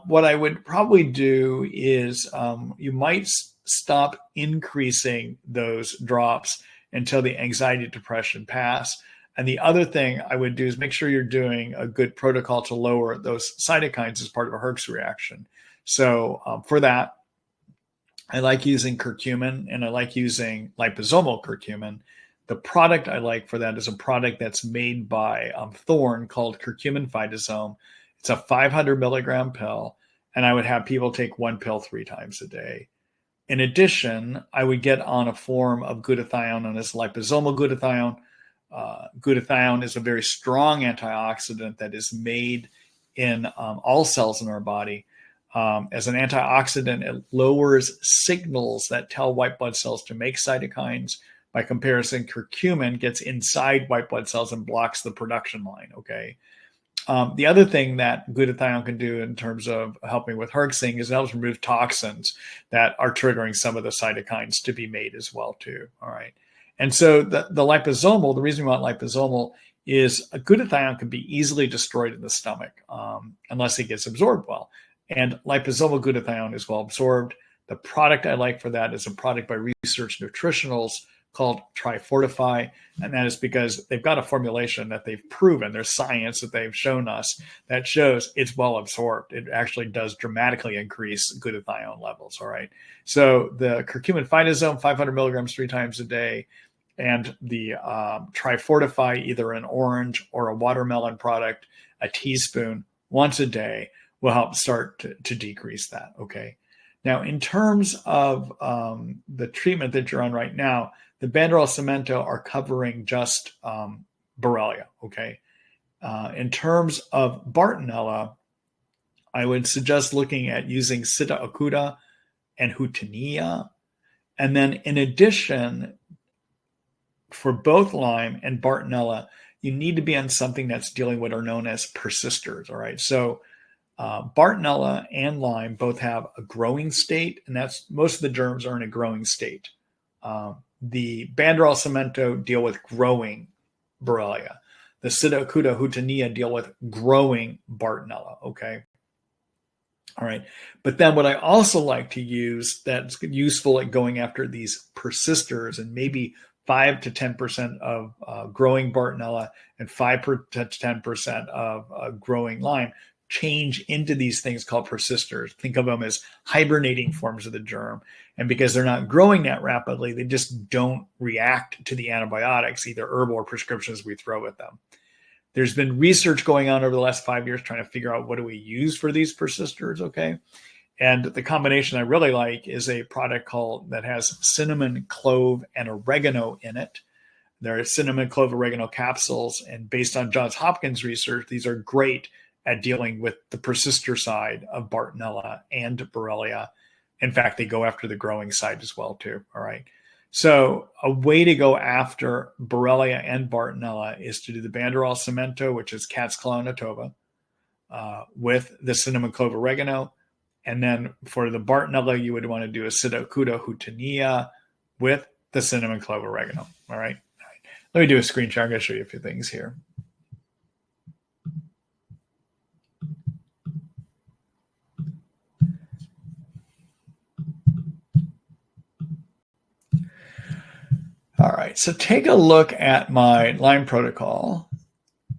Speaker 1: What I would probably do is you might stop increasing those drops until the anxiety depression pass. And the other thing I would do is make sure you're doing a good protocol to lower those cytokines as part of a herx reaction. So for that, I like using curcumin and I like using liposomal curcumin. The product I like for that is a product that's made by Thorne called curcumin phytosome. It's a 500 milligram pill, and I would have people take one pill 3 times a day. In addition, I would get on a form of glutathione known as liposomal glutathione. Glutathione is a very strong antioxidant that is made in all cells in our body. As an antioxidant, it lowers signals that tell white blood cells to make cytokines. By comparison, curcumin gets inside white blood cells and blocks the production line, okay? The other thing that glutathione can do in terms of helping with herxing is it helps remove toxins that are triggering some of the cytokines to be made as well too, all right? And so the liposomal, the reason we want liposomal is a glutathione can be easily destroyed in the stomach unless it gets absorbed well. And liposomal glutathione is well absorbed. The product I like for that is a product by Research Nutritionals called Trifortify, and that is because they've got a formulation that they've proven, there's science that they've shown us that shows it's well absorbed. It actually does dramatically increase glutathione levels, all right? So the curcumin phytosome, 500 milligrams 3 times a day, and the Trifortify, either an orange or a watermelon product, a teaspoon once a day will help start to decrease that, okay? Now, in terms of the treatment that you're on right now, the Banderol Cemento are covering just borrelia, okay? In terms of Bartonella, I would suggest looking at using Sita acuta and Hutania. And then in addition, for both Lyme and Bartonella, you need to be on something that's dealing with what are known as persisters. All right. So Bartonella and Lyme both have a growing state, and that's most of the germs are in a growing state. The Banderol cemento deal with growing Borrelia. The Sita acuta Hutania deal with growing Bartonella. Okay. All right. But then what I also like to use that's useful at going after these persisters, and maybe 5 to 10% of growing Bartonella and 5 to 10% of growing Lyme change into these things called persisters. Think of them as hibernating forms of the germ. And because they're not growing that rapidly, they just don't react to the antibiotics, either herbal or prescriptions we throw at them. There's been research going on over the last 5 years trying to figure out what do we use for these persisters, okay? And the combination I really like is a product that has cinnamon, clove, and oregano in it. There are cinnamon, clove, oregano capsules, and based on Johns Hopkins research, these are great at dealing with the persister side of Bartonella and Borrelia. In fact, they go after the growing side as well too, all right? So a way to go after Borrelia and Bartonella is to do the Banderol cemento, which is cat's claw and atova, with the cinnamon, clove, oregano. And then for the Bartonella, you would want to do a Sita acuta Hutania with the cinnamon, clove, oregano. All right. Let me do a screen share. I'm going to show you a few things here. All right. So take a look at my Lyme protocol.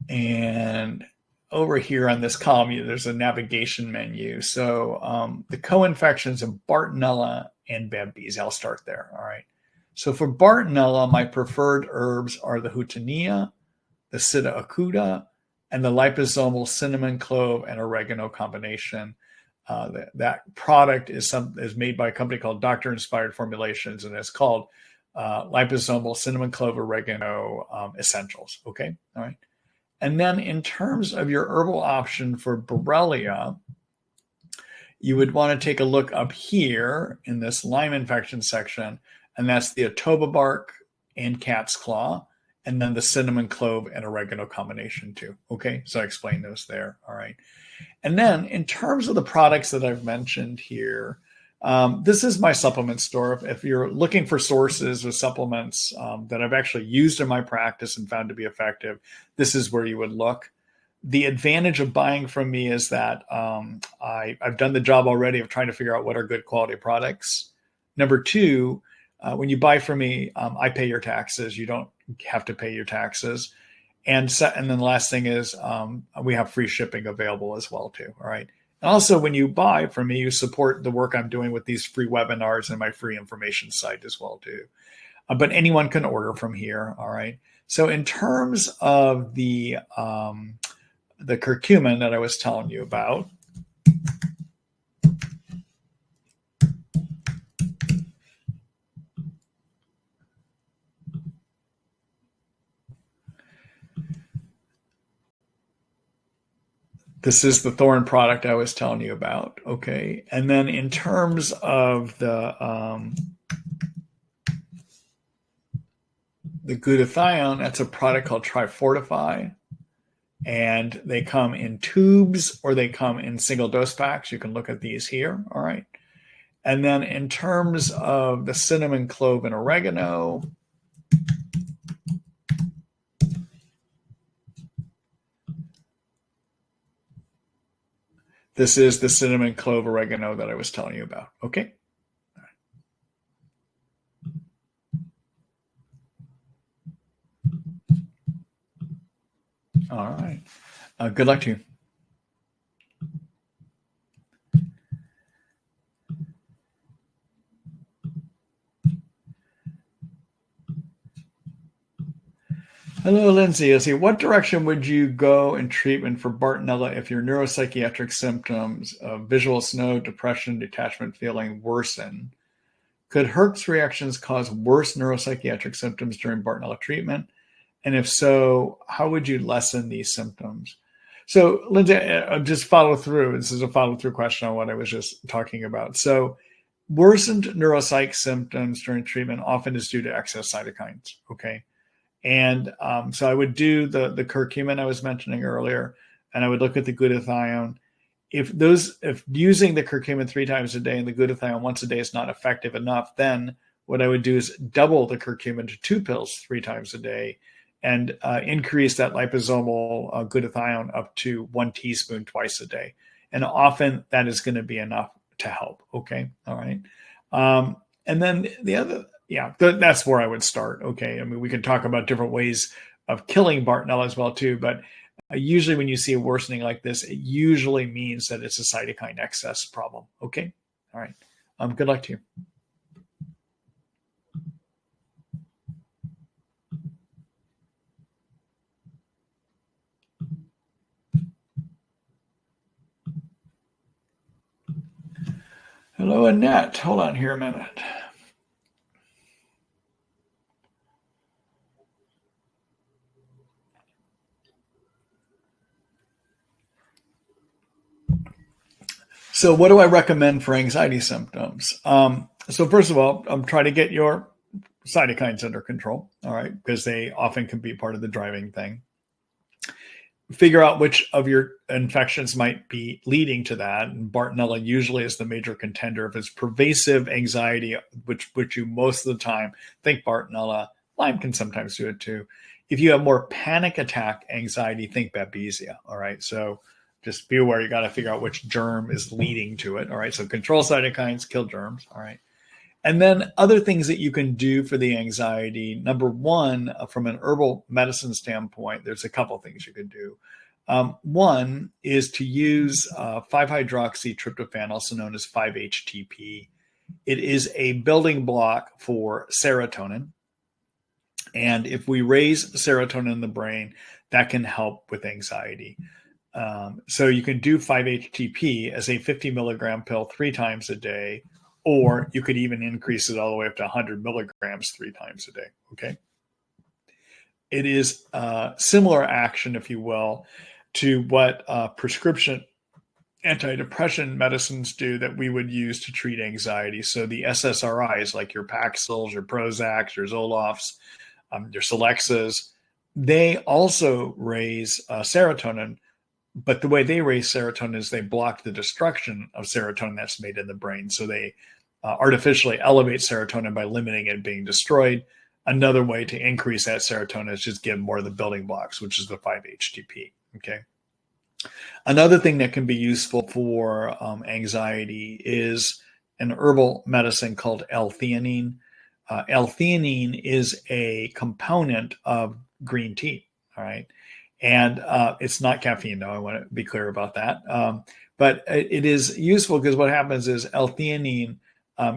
Speaker 1: And over here on this column, there's a navigation menu. So the co-infections of Bartonella and Babesia, I'll start there. All right. So for Bartonella, my preferred herbs are the Hutania, the Sita acuta, and the liposomal cinnamon, clove, and oregano combination. That product is made by a company called Doctor Inspired Formulations, and it's called liposomal cinnamon, clove, oregano essentials. Okay. All right. And then in terms of your herbal option for Borrelia, you would want to take a look up here in this Lyme infection section, and that's the Atoba bark and cat's claw, and then the cinnamon, clove, and oregano combination too. Okay, so I explained those there. All right. And then in terms of the products that I've mentioned here, this is my supplement store. If you're looking for sources of supplements that I've actually used in my practice and found to be effective, this is where you would look. The advantage of buying from me is that I've done the job already of trying to figure out what are good quality products. Number two, when you buy from me, I pay your taxes. You don't have to pay your taxes. And then the last thing is we have free shipping available as well too. All right. And also, when you buy from me, you support the work I'm doing with these free webinars and my free information site as well too. But anyone can order from here. All right. So in terms of the curcumin that I was telling you about, this is the thorn product I was telling you about, okay? And then in terms of the glutathione, that's a product called Trifortify. And they come in tubes or they come in single dose packs. You can look at these here, all right? And then in terms of the cinnamon, clove, and oregano, this is the cinnamon, clove, oregano that I was telling you about. Okay. All right. Good luck to you. Hello, Lindsay. Let's see. What direction would you go in treatment for Bartonella if your neuropsychiatric symptoms of visual snow, depression, detachment feeling worsen? Could herx reactions cause worse neuropsychiatric symptoms during Bartonella treatment? And if so, how would you lessen these symptoms? So, Lindsay, just follow through. This is a follow through question on what I was just talking about. So, worsened neuropsych symptoms during treatment often is due to excess cytokines. Okay. And so I would do the curcumin I was mentioning earlier, and I would look at the glutathione. If using the curcumin 3 times a day and the glutathione once a day is not effective enough, then what I would do is double the curcumin to 2 pills 3 times a day and increase that liposomal glutathione up to 1 teaspoon twice a day. And often that is going to be enough to help. Okay. All right. And then the other, that's where I would start. Okay. I mean, we can talk about different ways of killing Bartonella as well too, but usually when you see a worsening like this, it usually means that it's a cytokine excess problem. Okay. All right. Good luck to you. Hello, Annette. Hold on here a minute. So what do I recommend for anxiety symptoms? So first of all, try to get your cytokines under control, all right, because they often can be part of the driving thing. Figure out which of your infections might be leading to that. And Bartonella usually is the major contender. If it's pervasive anxiety, which you most of the time think Bartonella, Lyme can sometimes do it too. If you have more panic attack anxiety, think Babesia. All right. So just be aware, you got to figure out which germ is leading to it. All right. So control cytokines, kill germs. All right. And then other things that you can do for the anxiety. Number one, from an herbal medicine standpoint, there's a couple of things you can do. One is to use 5-hydroxytryptophan, also known as 5-HTP. It is a building block for serotonin. And if we raise serotonin in the brain, that can help with anxiety. So you can do 5-HTP as a 50 milligram pill 3 times a day, or you could even increase it all the way up to 100 milligrams 3 times a day. Okay. It is similar action, if you will, to what prescription antidepressant medicines do that we would use to treat anxiety. So the SSRIs, like your Paxils, your Prozacs, your Zolofts, your Celexas, they also raise serotonin. But the way they raise serotonin is they block the destruction of serotonin that's made in the brain. So they artificially elevate serotonin by limiting it being destroyed. Another way to increase that serotonin is just give more of the building blocks, which is the 5-HTP. Okay. Another thing that can be useful for anxiety is an herbal medicine called L-theanine. L-theanine is a component of green tea. All right. And it's not caffeine, though. I want to be clear about that. But it is useful because what happens is L-theanine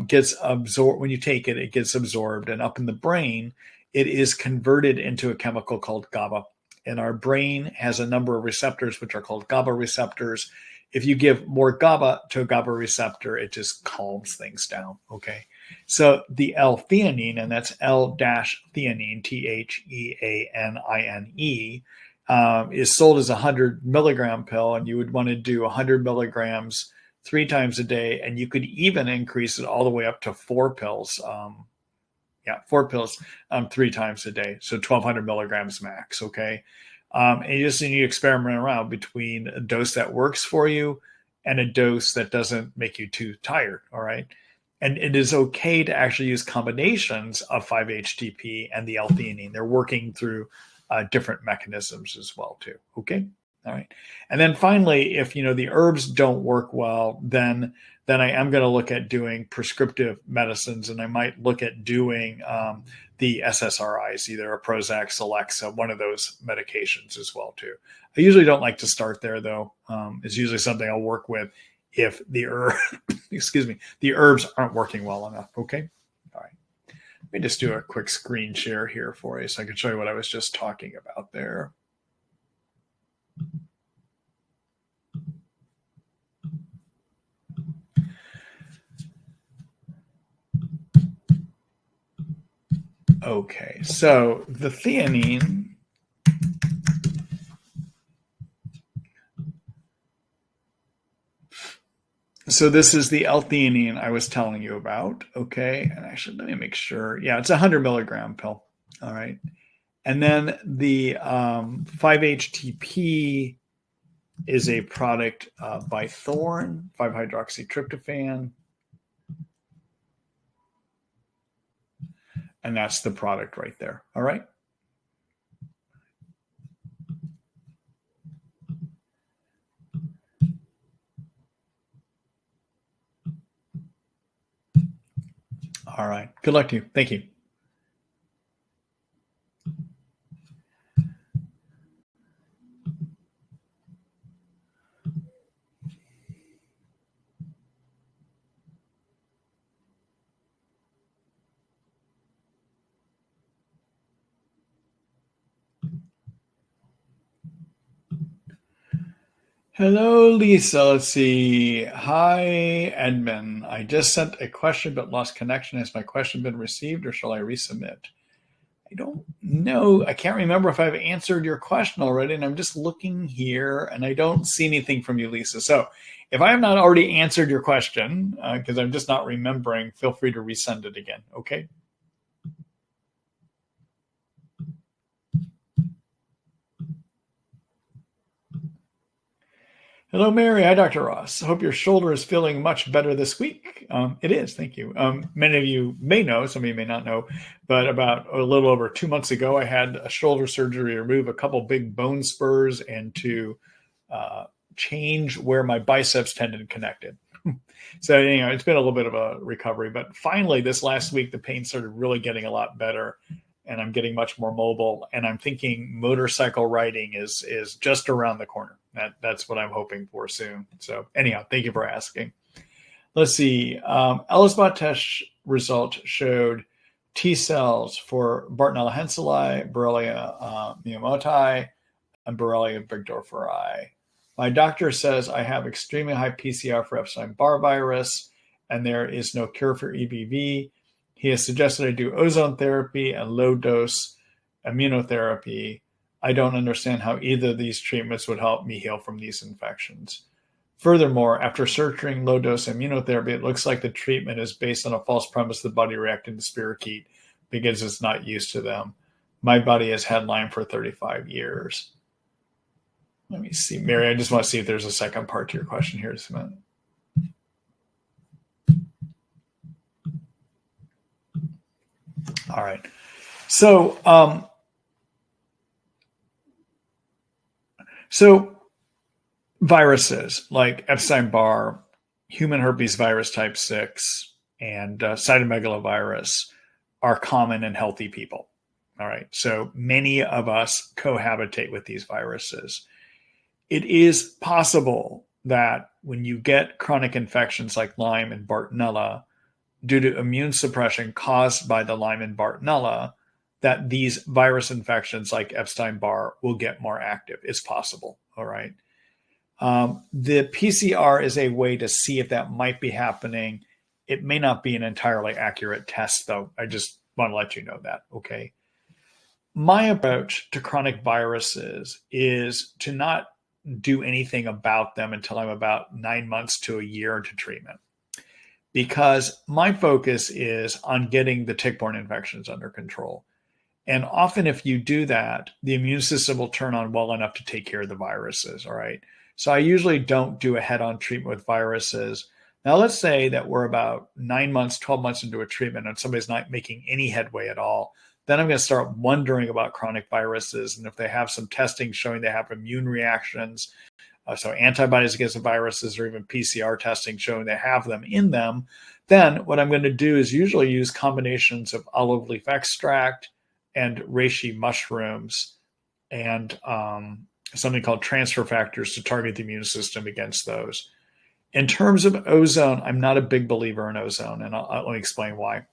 Speaker 1: gets absorbed. When you take it, it gets absorbed. And up in the brain, it is converted into a chemical called GABA. And our brain has a number of receptors, which are called GABA receptors. If you give more GABA to a GABA receptor, it just calms things down. Okay. So the L-theanine, and that's L-theanine, THEANINE, is sold as a 100 milligram pill, and you would want to do 100 milligrams 3 times a day, and you could even increase it all the way up to 4 pills. 4 pills 3 times a day, so 1,200 milligrams max. Okay, and you just need to experiment around between a dose that works for you and a dose that doesn't make you too tired. All right, and it is okay to actually use combinations of 5-HTP and the L-theanine. They're working through different mechanisms as well too. Okay. All right. And then finally, if the herbs don't work well, then I am going to look at doing prescriptive medicines, and I might look at doing the SSRIs, either a Prozac, Celexa, one of those medications as well too. I usually don't like to start there though. It's usually something I'll work with if the the herbs aren't working well enough. Okay. All right. Let me just do a quick screen share here for you so I can show you what I was just talking about there. Okay, so the theanine So this is the L-theanine I was telling you about. Okay. And actually, let me make sure. Yeah, it's a 100 milligram pill. All right. And then the 5-HTP is a product by Thorne, 5-hydroxytryptophan. And that's the product right there. All right. All right. Good luck to you. Thank you. Hello, Lisa. Let's see. Hi, Edmund. I just sent a question but lost connection. Has my question been received or shall I resubmit? I don't know. I can't remember if I've answered your question already, and I'm just looking here and I don't see anything from you, Lisa. So if I have not already answered your question, because I'm just not remembering, feel free to resend it again. Okay. Hello, Mary. Hi, Dr. Ross. Hope your shoulder is feeling much better this week. It is. Thank you. Many of you may know, some of you may not know, but about a little over 2 months ago, I had a shoulder surgery to remove a couple big bone spurs and to change where my biceps tendon connected. So, it's been a little bit of a recovery, but finally this last week, the pain started really getting a lot better and I'm getting much more mobile. And I'm thinking motorcycle riding is just around the corner. That's what I'm hoping for soon. So anyhow, thank you for asking. Let's see. ELISabot test result showed T cells for Bartonella henselae, Borrelia miyamotoi, and Borrelia burgdorferi. My doctor says I have extremely high PCR for Epstein-Barr virus, and there is no cure for EBV. He has suggested I do ozone therapy and low-dose immunotherapy. I don't understand how either of these treatments would help me heal from these infections. Furthermore, after searching low-dose immunotherapy, it looks like the treatment is based on a false premise the body reacting to spirochete because it's not used to them. My body has had Lyme for 35 years. Let me see, Mary, I just want to see if there's a second part to your question here. Just a minute. All right. So viruses like Epstein-Barr, human herpes virus type 6, and cytomegalovirus are common in healthy people. All right. So many of us cohabitate with these viruses. It is possible that when you get chronic infections like Lyme and Bartonella, due to immune suppression caused by the Lyme and Bartonella, that these virus infections like Epstein-Barr will get more active. It's possible. All right. The PCR is a way to see if that might be happening. It may not be an entirely accurate test, though. I just want to let you know that. Okay. My approach to chronic viruses is to not do anything about them until I'm about 9 months to a year into treatment, because my focus is on getting the tick-borne infections under control. And often if you do that, the immune system will turn on well enough to take care of the viruses, all right? So I usually don't do a head-on treatment with viruses. Now, let's say that we're about 9 months, 12 months into a treatment and somebody's not making any headway at all. Then I'm going to start wondering about chronic viruses. And if they have some testing showing they have immune reactions, so antibodies against the viruses, or even PCR testing showing they have them in them, then what I'm going to do is usually use combinations of olive leaf extract and reishi mushrooms and something called transfer factors to target the immune system against those. In terms of ozone, I'm not a big believer in ozone, and let me explain why.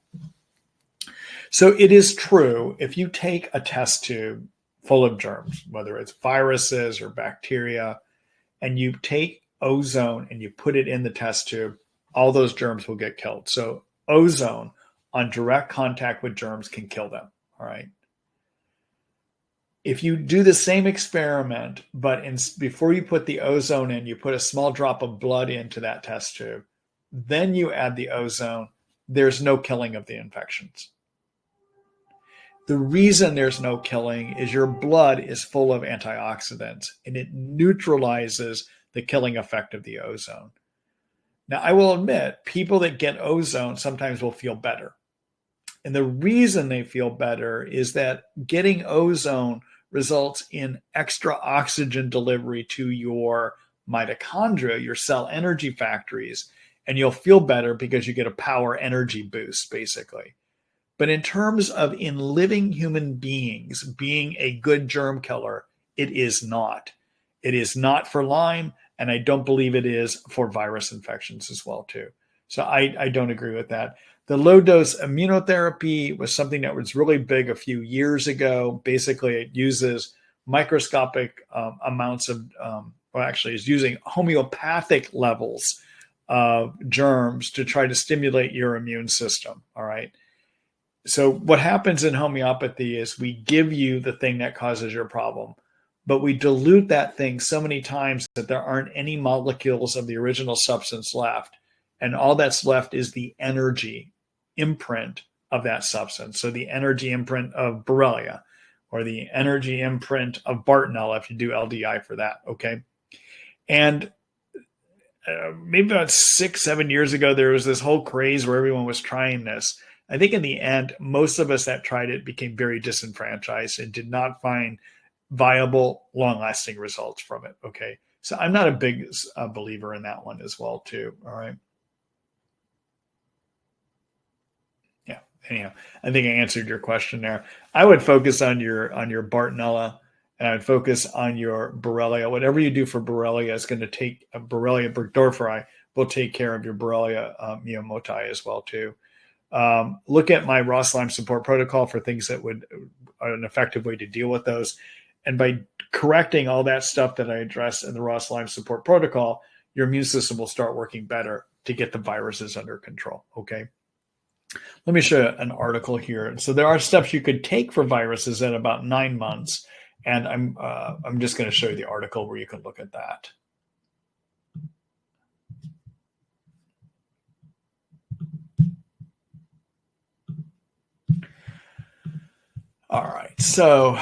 Speaker 1: So it is true, if you take a test tube full of germs, whether it's viruses or bacteria, and you take ozone and you put it in the test tube, all those germs will get killed. So ozone on direct contact with germs can kill them, all right? If you do the same experiment, but before you put the ozone in, you put a small drop of blood into that test tube, then you add the ozone, there's no killing of the infections. The reason there's no killing is your blood is full of antioxidants and it neutralizes the killing effect of the ozone. Now, I will admit, people that get ozone sometimes will feel better. And the reason they feel better is that getting ozone results in extra oxygen delivery to your mitochondria, your cell energy factories, and you'll feel better because you get a power energy boost, basically. But in terms of in living human beings being a good germ killer, it is not. It is not for Lyme, and I don't believe it is for virus infections as well, too. So I don't agree with that. The low-dose immunotherapy was something that was really big a few years ago. Basically, it uses microscopic amounts of, well, actually, it's using homeopathic levels of germs to try to stimulate your immune system, all right? So what happens in homeopathy is we give you the thing that causes your problem, but we dilute that thing so many times that there aren't any molecules of the original substance left. And all that's left is the energy imprint of that substance. So the energy imprint of Borrelia or the energy imprint of Bartonella, if you do LDI for that, okay? And maybe about 6-7 years ago, there was this whole craze where everyone was trying this. I think in the end, most of us that tried it became very disenfranchised and did not find viable, long-lasting results from it, okay? So I'm not a big believer in that one as well, too, all right? Yeah, anyhow, I think I answered your question there. I would focus on your Bartonella, and I would focus on your Borrelia. Whatever you do for Borrelia is going to take Borrelia burgdorferi will take care of your Borrelia miyamotoi as well, too. Look at my Ross Lyme support protocol for things that would are an effective way to deal with those. And by correcting all that stuff that I address in the Ross Lyme support protocol, your immune system will start working better to get the viruses under control. Okay. Let me show you an article here. So there are steps you could take for viruses at about 9 months. And I'm just going to show you the article where you can look at that. All right. So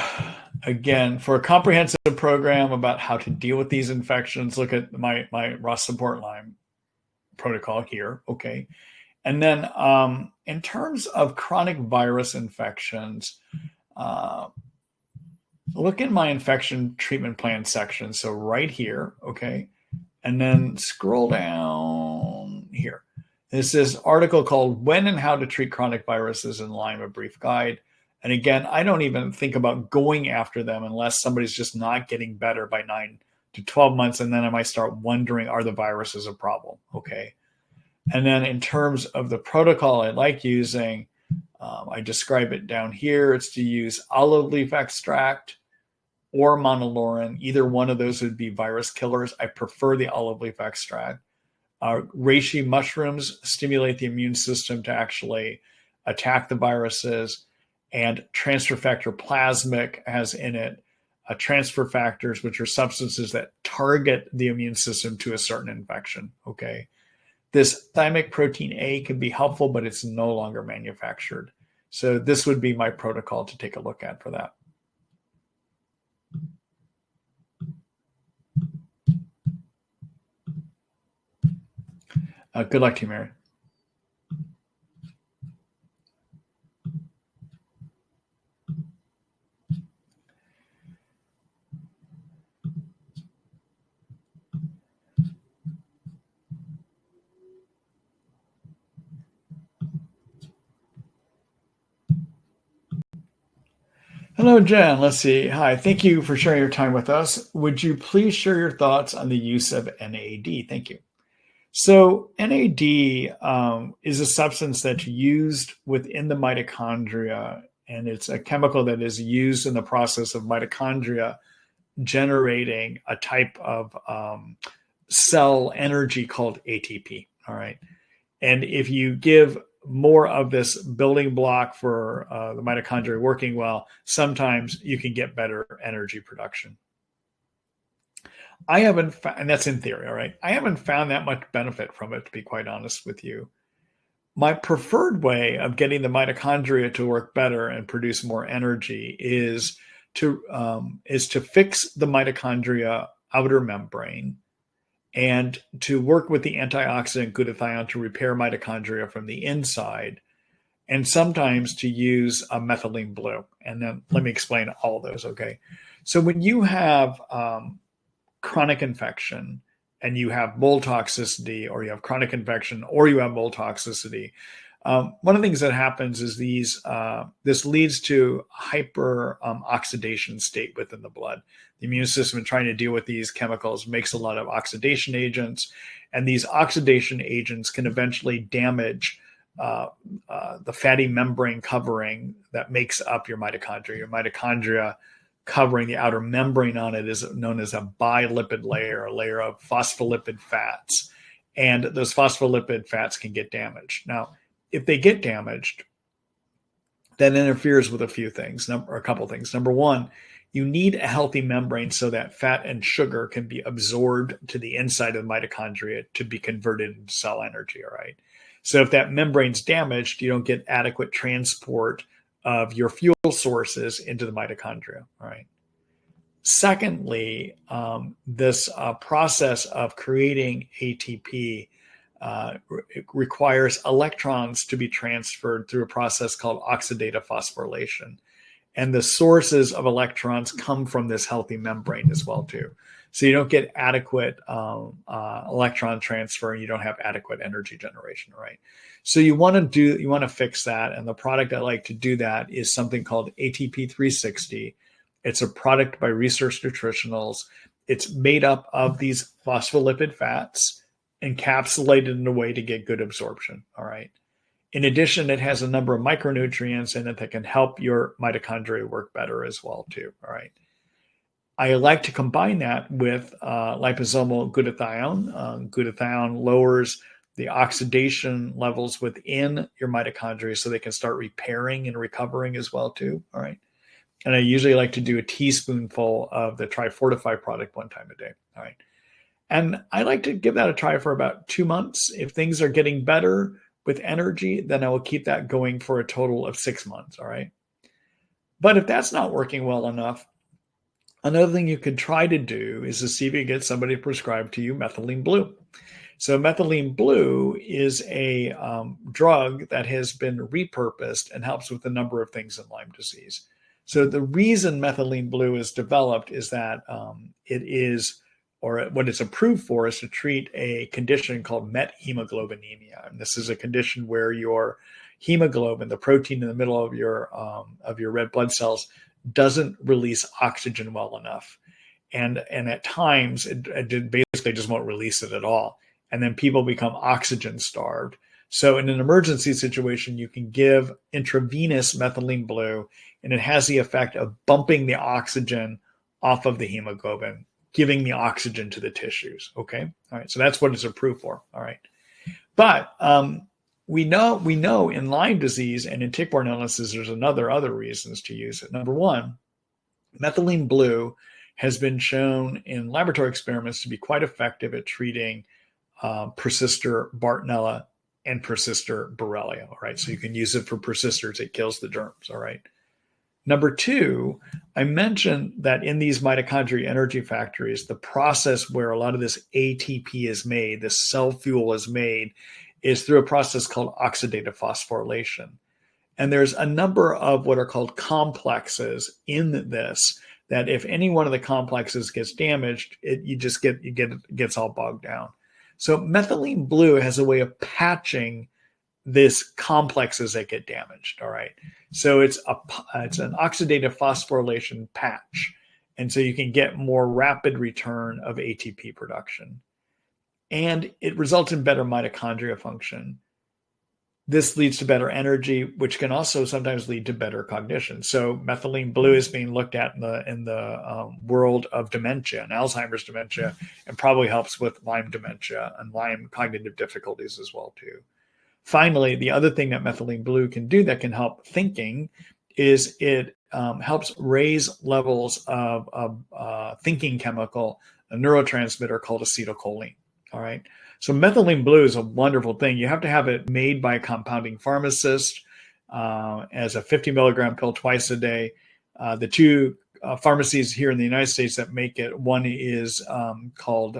Speaker 1: again, for a comprehensive program about how to deal with these infections, look at my Ross support Lyme protocol here. Okay. And then in terms of chronic virus infections, look at my infection treatment plan section. So right here, okay, and then scroll down here. This is an article called When and How to Treat Chronic Viruses in Lyme, a Brief Guide. And again, I don't even think about going after them unless somebody's just not getting better by 9 to 12 months. And then I might start wondering, are the viruses a problem? Okay. And then in terms of the protocol I like using, I describe it down here. It's to use olive leaf extract or monolaurin. Either one of those would be virus killers. I prefer the olive leaf extract. Reishi mushrooms stimulate the immune system to actually attack the viruses. And transfer factor plasmic has in it transfer factors, which are substances that target the immune system to a certain infection. Okay. This thymic protein A can be helpful, but it's no longer manufactured. So this would be my protocol to take a look at for that. Good luck to you, Mary. Hello, Jen. Let's see. Hi. Thank you for sharing your time with us. Would you please share your thoughts on the use of NAD? Thank you. So NAD is a substance that's used within the mitochondria, and it's a chemical that is used in the process of mitochondria generating a type of cell energy called ATP. All right. And if you give more of this building block for the mitochondria working well, sometimes you can get better energy production. I haven't, and that's in theory, all right. I haven't found that much benefit from it, to be quite honest with you. My preferred way of getting the mitochondria to work better and produce more energy is to fix the mitochondria outer membrane and to work with the antioxidant glutathione to repair mitochondria from the inside, and sometimes to use a methylene blue. And then let me explain all those, okay? So when you have chronic infection and you have mold toxicity, or you have chronic infection, or you have mold toxicity, one of the things that happens is this leads to hyper oxidation state within the blood. The immune system, in trying to deal with these chemicals, makes a lot of oxidation agents, and these oxidation agents can eventually damage the fatty membrane covering that makes up your mitochondria. Your mitochondria covering the outer membrane on it is known as a bilipid layer, a layer of phospholipid fats. And those phospholipid fats can get damaged. Now, if they get damaged, that interferes with a few things, or a couple things. Number one, you need a healthy membrane so that fat and sugar can be absorbed to the inside of the mitochondria to be converted into cell energy, all right? So if that membrane's damaged, you don't get adequate transport of your fuel sources into the mitochondria, all right? Secondly, this process of creating ATP requires electrons to be transferred through a process called oxidative phosphorylation. And the sources of electrons come from this healthy membrane as well, too. So you don't get adequate electron transfer, and you don't have adequate energy generation, right? So you want to fix that. And the product I like to do that is something called ATP 360. It's a product by Research Nutritionals. It's made up of these phospholipid fats encapsulated in a way to get good absorption, all right? In addition, it has a number of micronutrients in it that can help your mitochondria work better as well, too, all right? I like to combine that with liposomal glutathione. Glutathione lowers the oxidation levels within your mitochondria so they can start repairing and recovering as well, too, all right? And I usually like to do a teaspoonful of the Trifortify product one time a day, all right? And I like to give that a try for about 2 months. If things are getting better with energy, then I will keep that going for a total of 6 months, all right? But if that's not working well enough, another thing you could try to do is to see if you get somebody to prescribe to you methylene blue. So methylene blue is a drug that has been repurposed and helps with a number of things in Lyme disease. So the reason methylene blue is developed is that what it's approved for is to treat a condition called methemoglobinemia. And this is a condition where your hemoglobin, the protein in the middle of your red blood cells, doesn't release oxygen well enough. And at times, it basically just won't release it at all. And then people become oxygen starved. So in an emergency situation, you can give intravenous methylene blue, and it has the effect of bumping the oxygen off of the hemoglobin, giving the oxygen to the tissues, okay? All right, so that's what it's approved for, all right? But we know in Lyme disease and in tick-borne illnesses, there's other reasons to use it. Number one, methylene blue has been shown in laboratory experiments to be quite effective at treating persister Bartonella and persister borrelia, all right? So you can use it for persisters. It kills the germs, all right? Number two, I mentioned that in these mitochondria energy factories, the process where a lot of this ATP is made, this cell fuel is made, is through a process called oxidative phosphorylation. And there's a number of what are called complexes in this, that if any one of the complexes gets damaged, it gets all bogged down. So methylene blue has a way of patching this complexes that get damaged, all right? So it's an oxidative phosphorylation patch. And so you can get more rapid return of ATP production. And it results in better mitochondria function. This leads to better energy, which can also sometimes lead to better cognition. So methylene blue is being looked at in the world of dementia and Alzheimer's dementia, and probably helps with Lyme dementia and Lyme cognitive difficulties as well too. Finally, the other thing that methylene blue can do that can help thinking is it helps raise levels of thinking chemical a neurotransmitter called acetylcholine. All right. So methylene blue is a wonderful thing. You have to have it made by a compounding pharmacist as a 50 milligram pill twice a day. The two pharmacies here in the United States that make it, one is called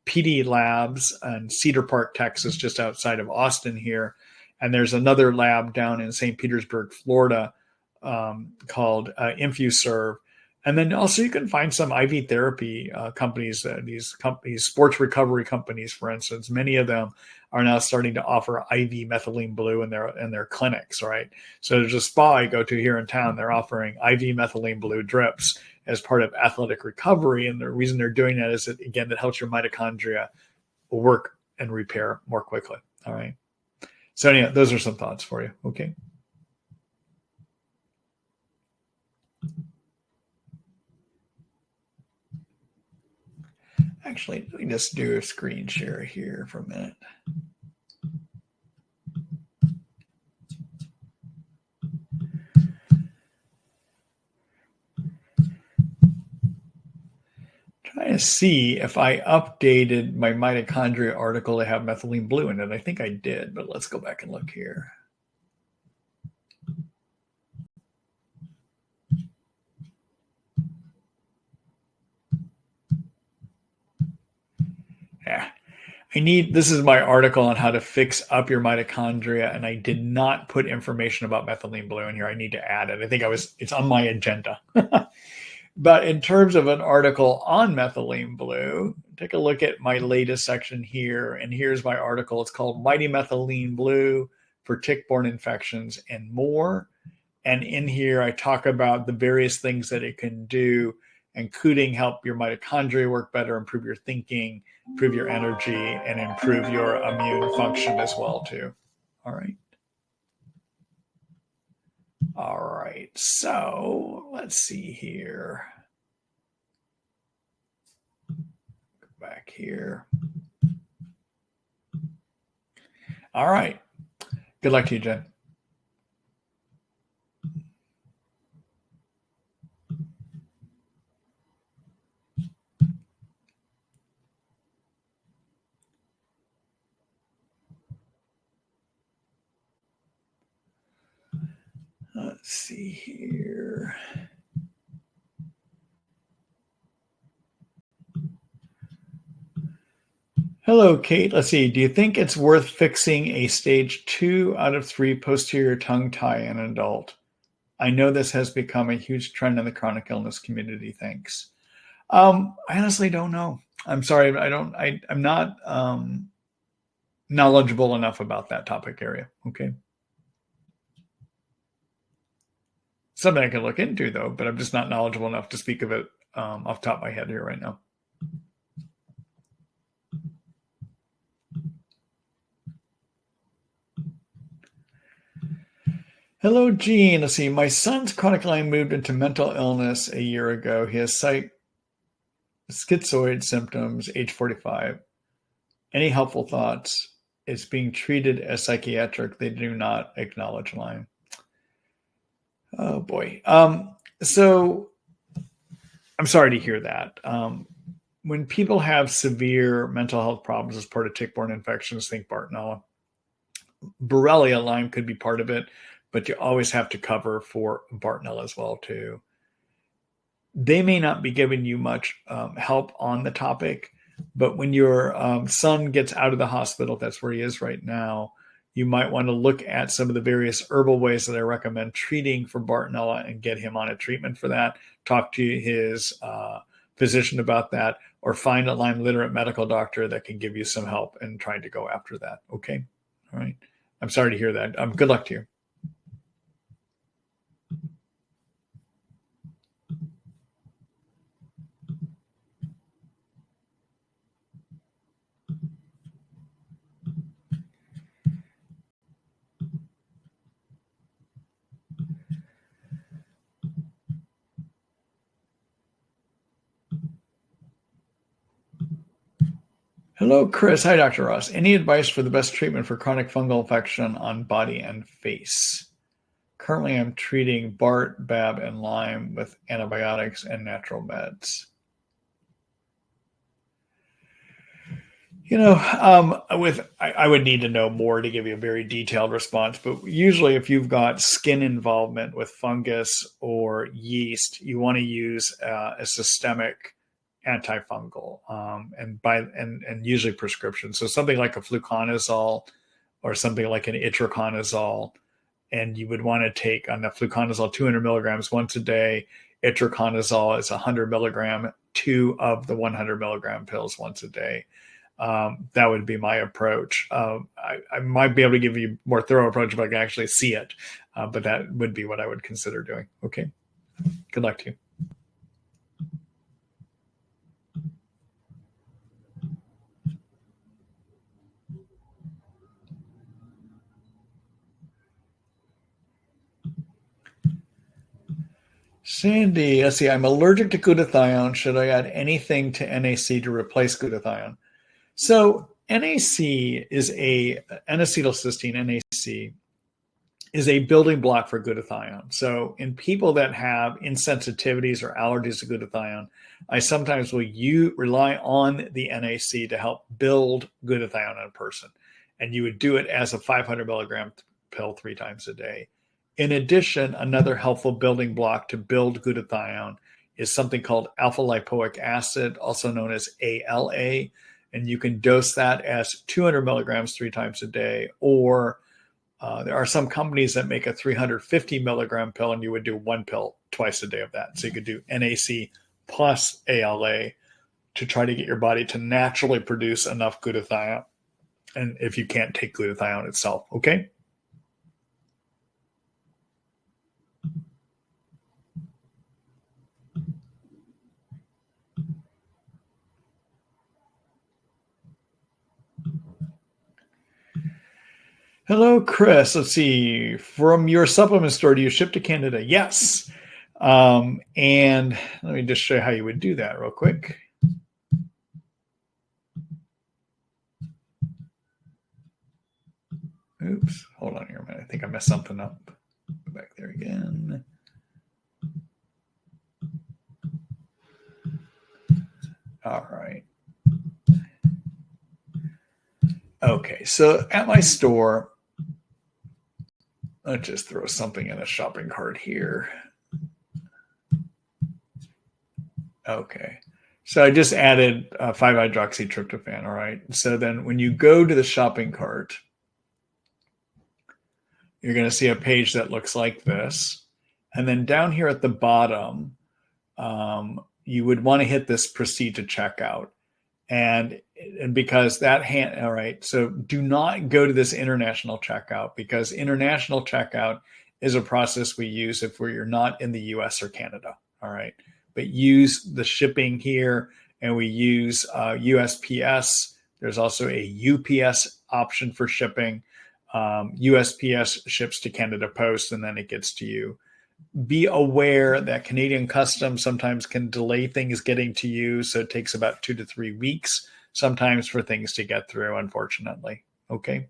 Speaker 1: PD Labs in Cedar Park, Texas, just outside of Austin here. And there's another lab down in St. Petersburg, Florida, called InfuServe. And then also you can find some IV therapy companies, these companies, sports recovery companies, for instance. Many of them are now starting to offer IV methylene blue in their clinics, right? So there's a spa I go to here in town. They're offering IV methylene blue drips as part of athletic recovery. And the reason they're doing that is that, again, it helps your mitochondria work and repair more quickly, all right? So anyway, those are some thoughts for you, okay? Actually, let me just do a screen share here for a minute. Trying to see if I updated my mitochondria article to have methylene blue in it. I think I did, but let's go back and look here. Yeah. This is my article on how to fix up your mitochondria, and I did not put information about methylene blue in here. I need to add it. I think it's on my agenda. But in terms of an article on methylene blue, take a look at my latest section here. And here's my article. It's called Mighty Methylene Blue for Tick-Borne Infections and More. And in here, I talk about the various things that it can do, including help your mitochondria work better, improve your thinking, improve your energy, and improve your immune function as well, too. All right. All right. So let's see here. Go back here. All right. Good luck to you, Jen. Let's see here. Hello, Kate. Let's see. Do you think it's worth fixing a stage 2 out of 3 posterior tongue tie in an adult? I know this has become a huge trend in the chronic illness community. Thanks. I honestly don't know. I'm sorry. I'm not knowledgeable enough about that topic area. Okay. Something I can look into, though, but I'm just not knowledgeable enough to speak of it off the top of my head here right now. Hello, Gene. Let's see. My son's chronic Lyme moved into mental illness a year ago. He has schizoid symptoms, age 45. Any helpful thoughts? It's being treated as psychiatric. They do not acknowledge Lyme. Oh, boy. So I'm sorry to hear that. When people have severe mental health problems as part of tick-borne infections, think Bartonella. Borrelia Lyme could be part of it, but you always have to cover for Bartonella as well, too. They may not be giving you much help on the topic, but when your son gets out of the hospital, that's where he is right now, you might want to look at some of the various herbal ways that I recommend treating for Bartonella and get him on a treatment for that. Talk to his physician about that, or find a Lyme literate medical doctor that can give you some help in trying to go after that. Okay. All right. I'm sorry to hear that. Good luck to you. Hello, Chris. Hi, Dr. Ross. Any advice for the best treatment for chronic fungal infection on body and face? Currently, I'm treating BART, BAB, and Lyme with antibiotics and natural meds. I would need to know more to give you a very detailed response, but usually if you've got skin involvement with fungus or yeast, you want to use a systemic antifungal, and usually prescription. So something like a fluconazole or something like an itraconazole, and you would want to take on the fluconazole 200 milligrams once a day. Itraconazole is 100 milligram, 2 of the 100 milligram pills once a day. That would be my approach. I might be able to give you a more thorough approach if I can actually see it, but that would be what I would consider doing. Okay. Good luck to you. Sandy, let's see. I'm allergic to glutathione. Should I add anything to NAC to replace glutathione? So NAC is N-acetylcysteine, NAC is a building block for glutathione. So in people that have insensitivities or allergies to glutathione, I sometimes will rely on the NAC to help build glutathione in a person. And you would do it as a 500 milligram pill 3 times a day. In addition, another helpful building block to build glutathione is something called alpha lipoic acid, also known as ALA. And you can dose that as 200 milligrams 3 times a day, or there are some companies that make a 350 milligram pill, and you would do 1 pill twice a day of that. So you could do NAC plus ALA to try to get your body to naturally produce enough glutathione. And if you can't take glutathione itself, okay? Hello, Chris. Let's see. From your supplement store, do you ship to Canada? Yes. And let me just show you how you would do that real quick. Oops. Hold on here a minute. I think I messed something up. Go back there again. All right. Okay. So at my store, let's just throw something in a shopping cart here. Okay. So I just added 5-hydroxytryptophan. All right. So then when you go to the shopping cart, you're going to see a page that looks like this. And then down here at the bottom, you would want to hit this proceed to checkout. And because all right, so do not go to this international checkout, because international checkout is a process we use if you're not in the US or Canada. All right. But use the shipping here, and we use USPS. There's also a UPS option for shipping. USPS ships to Canada Post, and then it gets to you. Be aware that Canadian Customs sometimes can delay things getting to you, so it takes about 2 to 3 weeks sometimes for things to get through, unfortunately. Okay.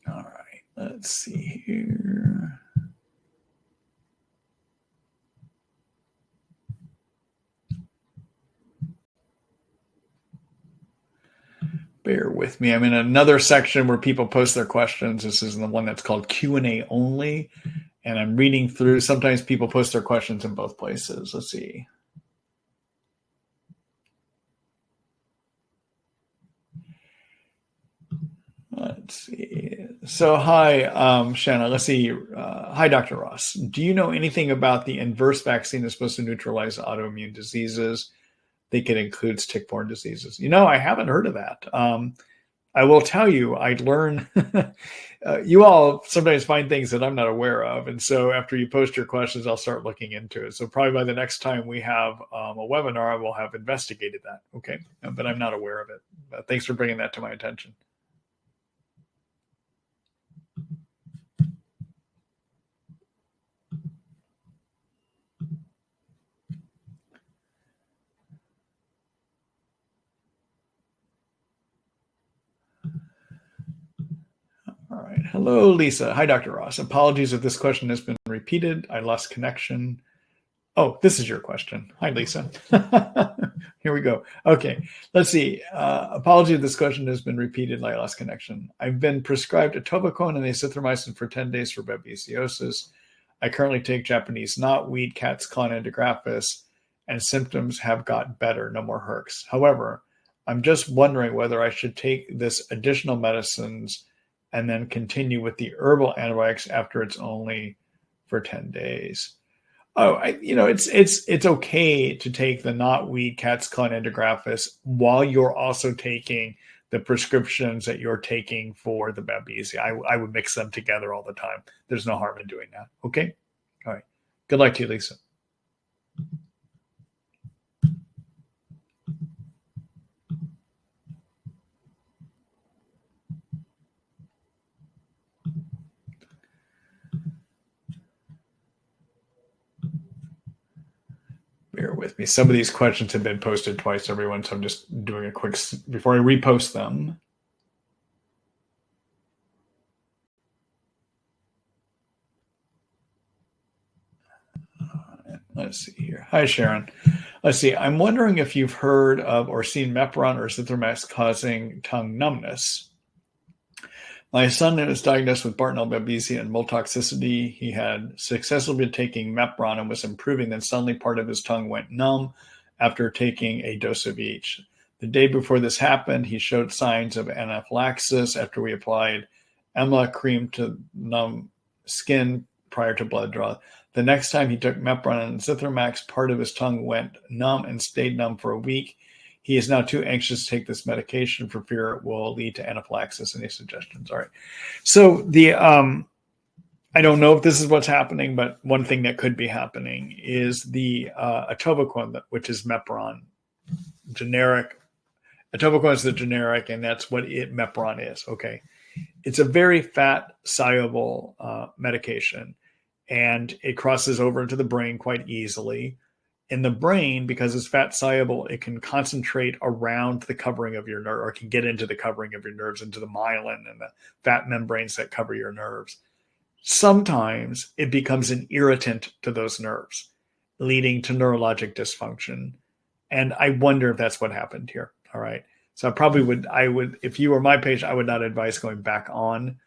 Speaker 1: All right. Let's see here. Bear with me. I'm in another section where people post their questions. This is the one that's called Q&A only. And I'm reading through. Sometimes people post their questions in both places. Let's see. Let's see. So, hi, Shanna. Let's see. Hi, Dr. Ross. Do you know anything about the inverse vaccine that's supposed to neutralize autoimmune diseases? I think it includes tick-borne diseases. I haven't heard of that. I will tell you, I learn. You all sometimes find things that I'm not aware of, and so after you post your questions, I'll start looking into it. So probably by the next time we have a webinar, I will have investigated that. Okay, but I'm not aware of it. Thanks for bringing that to my attention. right. Hello, Lisa. Hi, Dr. Ross. Apologies if this question has been repeated. I lost connection. Oh, this is your question. Hi, Lisa. Here we go. Okay, let's see. Apology if this question has been repeated. I lost connection. I've been prescribed atopiquone and azithromycin for 10 days for babesiosis. I currently take Japanese knotweed, cat's claw, and endographis, and symptoms have got better. No more herx. However, I'm just wondering whether I should take this additional medicines and then continue with the herbal antibiotics after it's only for 10 days. Oh, it's okay to take the knotweed, cat's claw, and endographis while you're also taking the prescriptions that you're taking for the babesia. I would mix them together all the time. There's no harm in doing that. Okay? All right. Good luck to you, Lisa. Bear with me. Some of these questions have been posted twice, everyone, so I'm just doing a quick, before I repost them. Let's see here. Hi, Sharon. Let's see. I'm wondering if you've heard of or seen Mepron or Zithromax causing tongue numbness. My son was diagnosed with Bartonella and Babesia and mold toxicity. He had successfully been taking Mepron and was improving. Then suddenly part of his tongue went numb after taking a dose of each. The day before this happened, he showed signs of anaphylaxis after we applied EMLA cream to numb skin prior to blood draw. The next time he took Mepron and Zithromax, part of his tongue went numb and stayed numb for a week. He is now too anxious to take this medication for fear it will lead to anaphylaxis. Any suggestions? All right. So I don't know if this is what's happening, but one thing that could be happening is the atopiquone, which is Mepron, generic. Atopiquone is the generic, and that's what Mepron is. Okay. It's a very fat soluble medication, and it crosses over into the brain quite easily. In the brain, because it's fat soluble, it can concentrate around the covering of your nerve, or can get into the covering of your nerves, into the myelin and the fat membranes that cover your nerves. Sometimes it becomes an irritant to those nerves, leading to neurologic dysfunction. And I wonder if that's what happened here. All right. So I would, if you were my patient, I would not advise going back on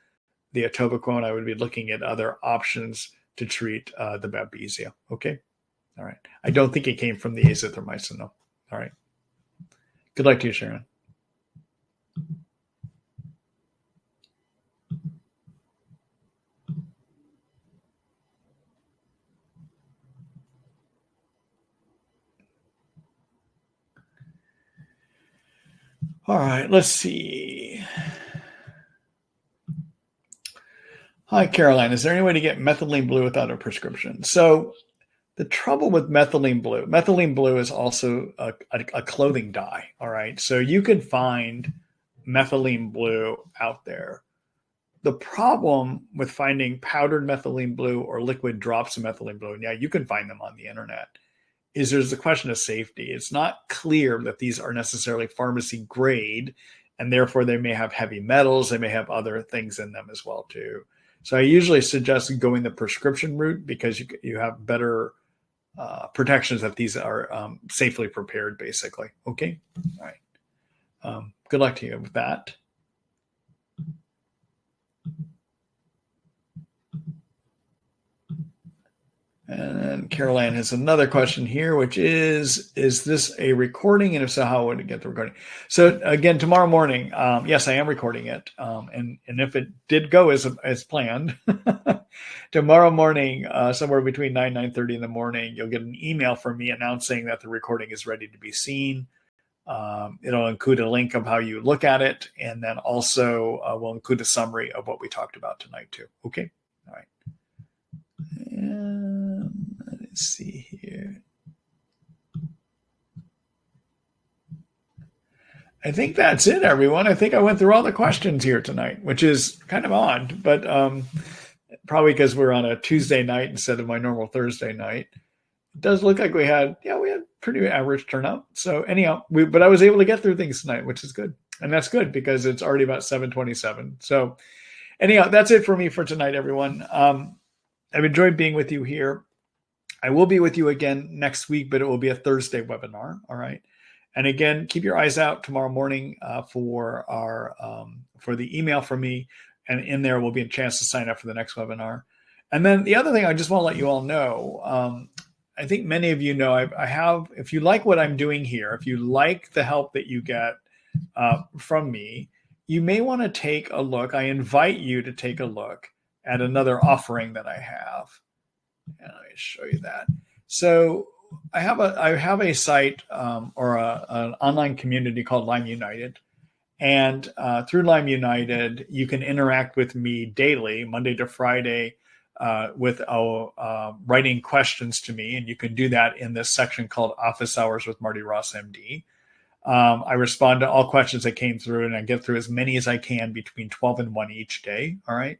Speaker 1: the atopiquone. I would be looking at other options to treat the babesia. Okay. All right. I don't think it came from the azithromycin, though. All right. Good luck to you, Sharon. All right. Let's see. Hi, Caroline. Is there any way to get methylene blue without a prescription? So the trouble with methylene blue is also a clothing dye. All right. So you can find methylene blue out there. The problem with finding powdered methylene blue or liquid drops of methylene blue, and yeah, you can find them on the internet, is there's the question of safety. It's not clear that these are necessarily pharmacy grade, and therefore they may have heavy metals. They may have other things in them as well, too. So I usually suggest going the prescription route because you have better protections that these are safely prepared, basically. Okay. All right. Good luck to you with that. And then Caroline has another question here, which is this a recording? And if so, how would it get the recording? So again, tomorrow morning, yes, I am recording it. And if it did go as planned, tomorrow morning, somewhere between 9:30 in the morning, you'll get an email from me announcing that the recording is ready to be seen. It'll include a link of how you look at it. And then also we'll include a summary of what we talked about tonight too. Okay. All right. Let's see here. I think that's it, everyone. I think I went through all the questions here tonight, which is kind of odd, but probably because we're on a Tuesday night instead of my normal Thursday night. It does look like we had pretty average turnout. So anyhow, but I was able to get through things tonight, which is good. And that's good because it's already about 7:27. So Anyhow, that's it for me for tonight, everyone. I've enjoyed being with you here. I will be with you again next week, but it will be a Thursday webinar. All right. And again, keep your eyes out tomorrow morning for the email from me. And in there will be a chance to sign up for the next webinar. And then the other thing I just want to let you all know, I think many of you know, I have, if you like what I'm doing here, if you like the help that you get from me, you may want to take a look. I invite you to take a look at another offering that I have. And let me show you that. So I have a site or an online community called Lyme United. And through Lyme United, you can interact with me daily, Monday to Friday, with writing questions to me. And you can do that in this section called Office Hours with Marty Ross MD. I respond to all questions that came through, and I get through as many as I can between 12 and 1 each day. All right.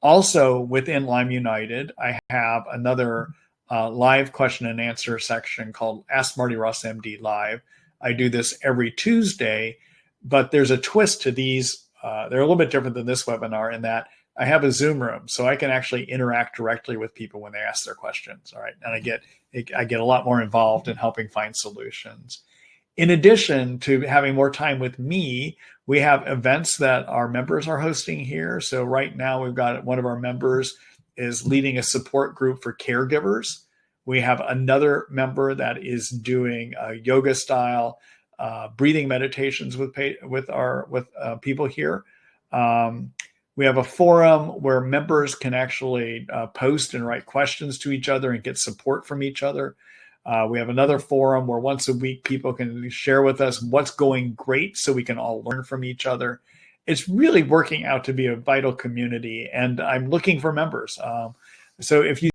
Speaker 1: Also, within Lyme United, I have another live question and answer section called Ask Marty Ross MD Live. I do this every Tuesday, but there's a twist to these. They're a little bit different than this webinar in that I have a Zoom room, so I can actually interact directly with people when they ask their questions. All right, and I get a lot more involved in helping find solutions. In addition to having more time with me, we have events that our members are hosting here. So right now we've got one of our members is leading a support group for caregivers. We have another member that is doing yoga style breathing meditations with people here. We have a forum where members can actually post and write questions to each other and get support from each other. We have another forum where once a week people can share with us what's going great so we can all learn from each other. It's really working out to be a vital community, and I'm looking for members. So if you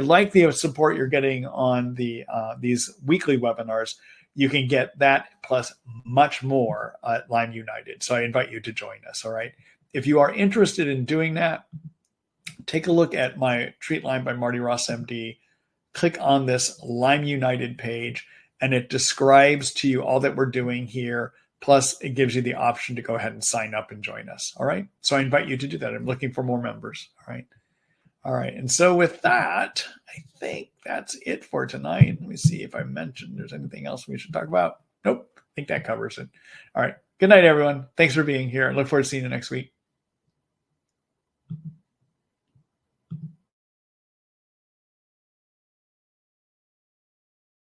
Speaker 1: like the support you're getting on these weekly webinars, you can get that plus much more at Lyme United. So I invite you to join us. All right. If you are interested in doing that, take a look at my Treat Lyme by Marty Ross MD. Click on this Lyme United page, and it describes to you all that we're doing here. Plus, it gives you the option to go ahead and sign up and join us. All right. So I invite you to do that. I'm looking for more members. All right. All right. And so with that, I think that's it for tonight. Let me see if I mentioned there's anything else we should talk about. Nope. I think that covers it. All right. Good night, everyone. Thanks for being here. I look forward to seeing you next week.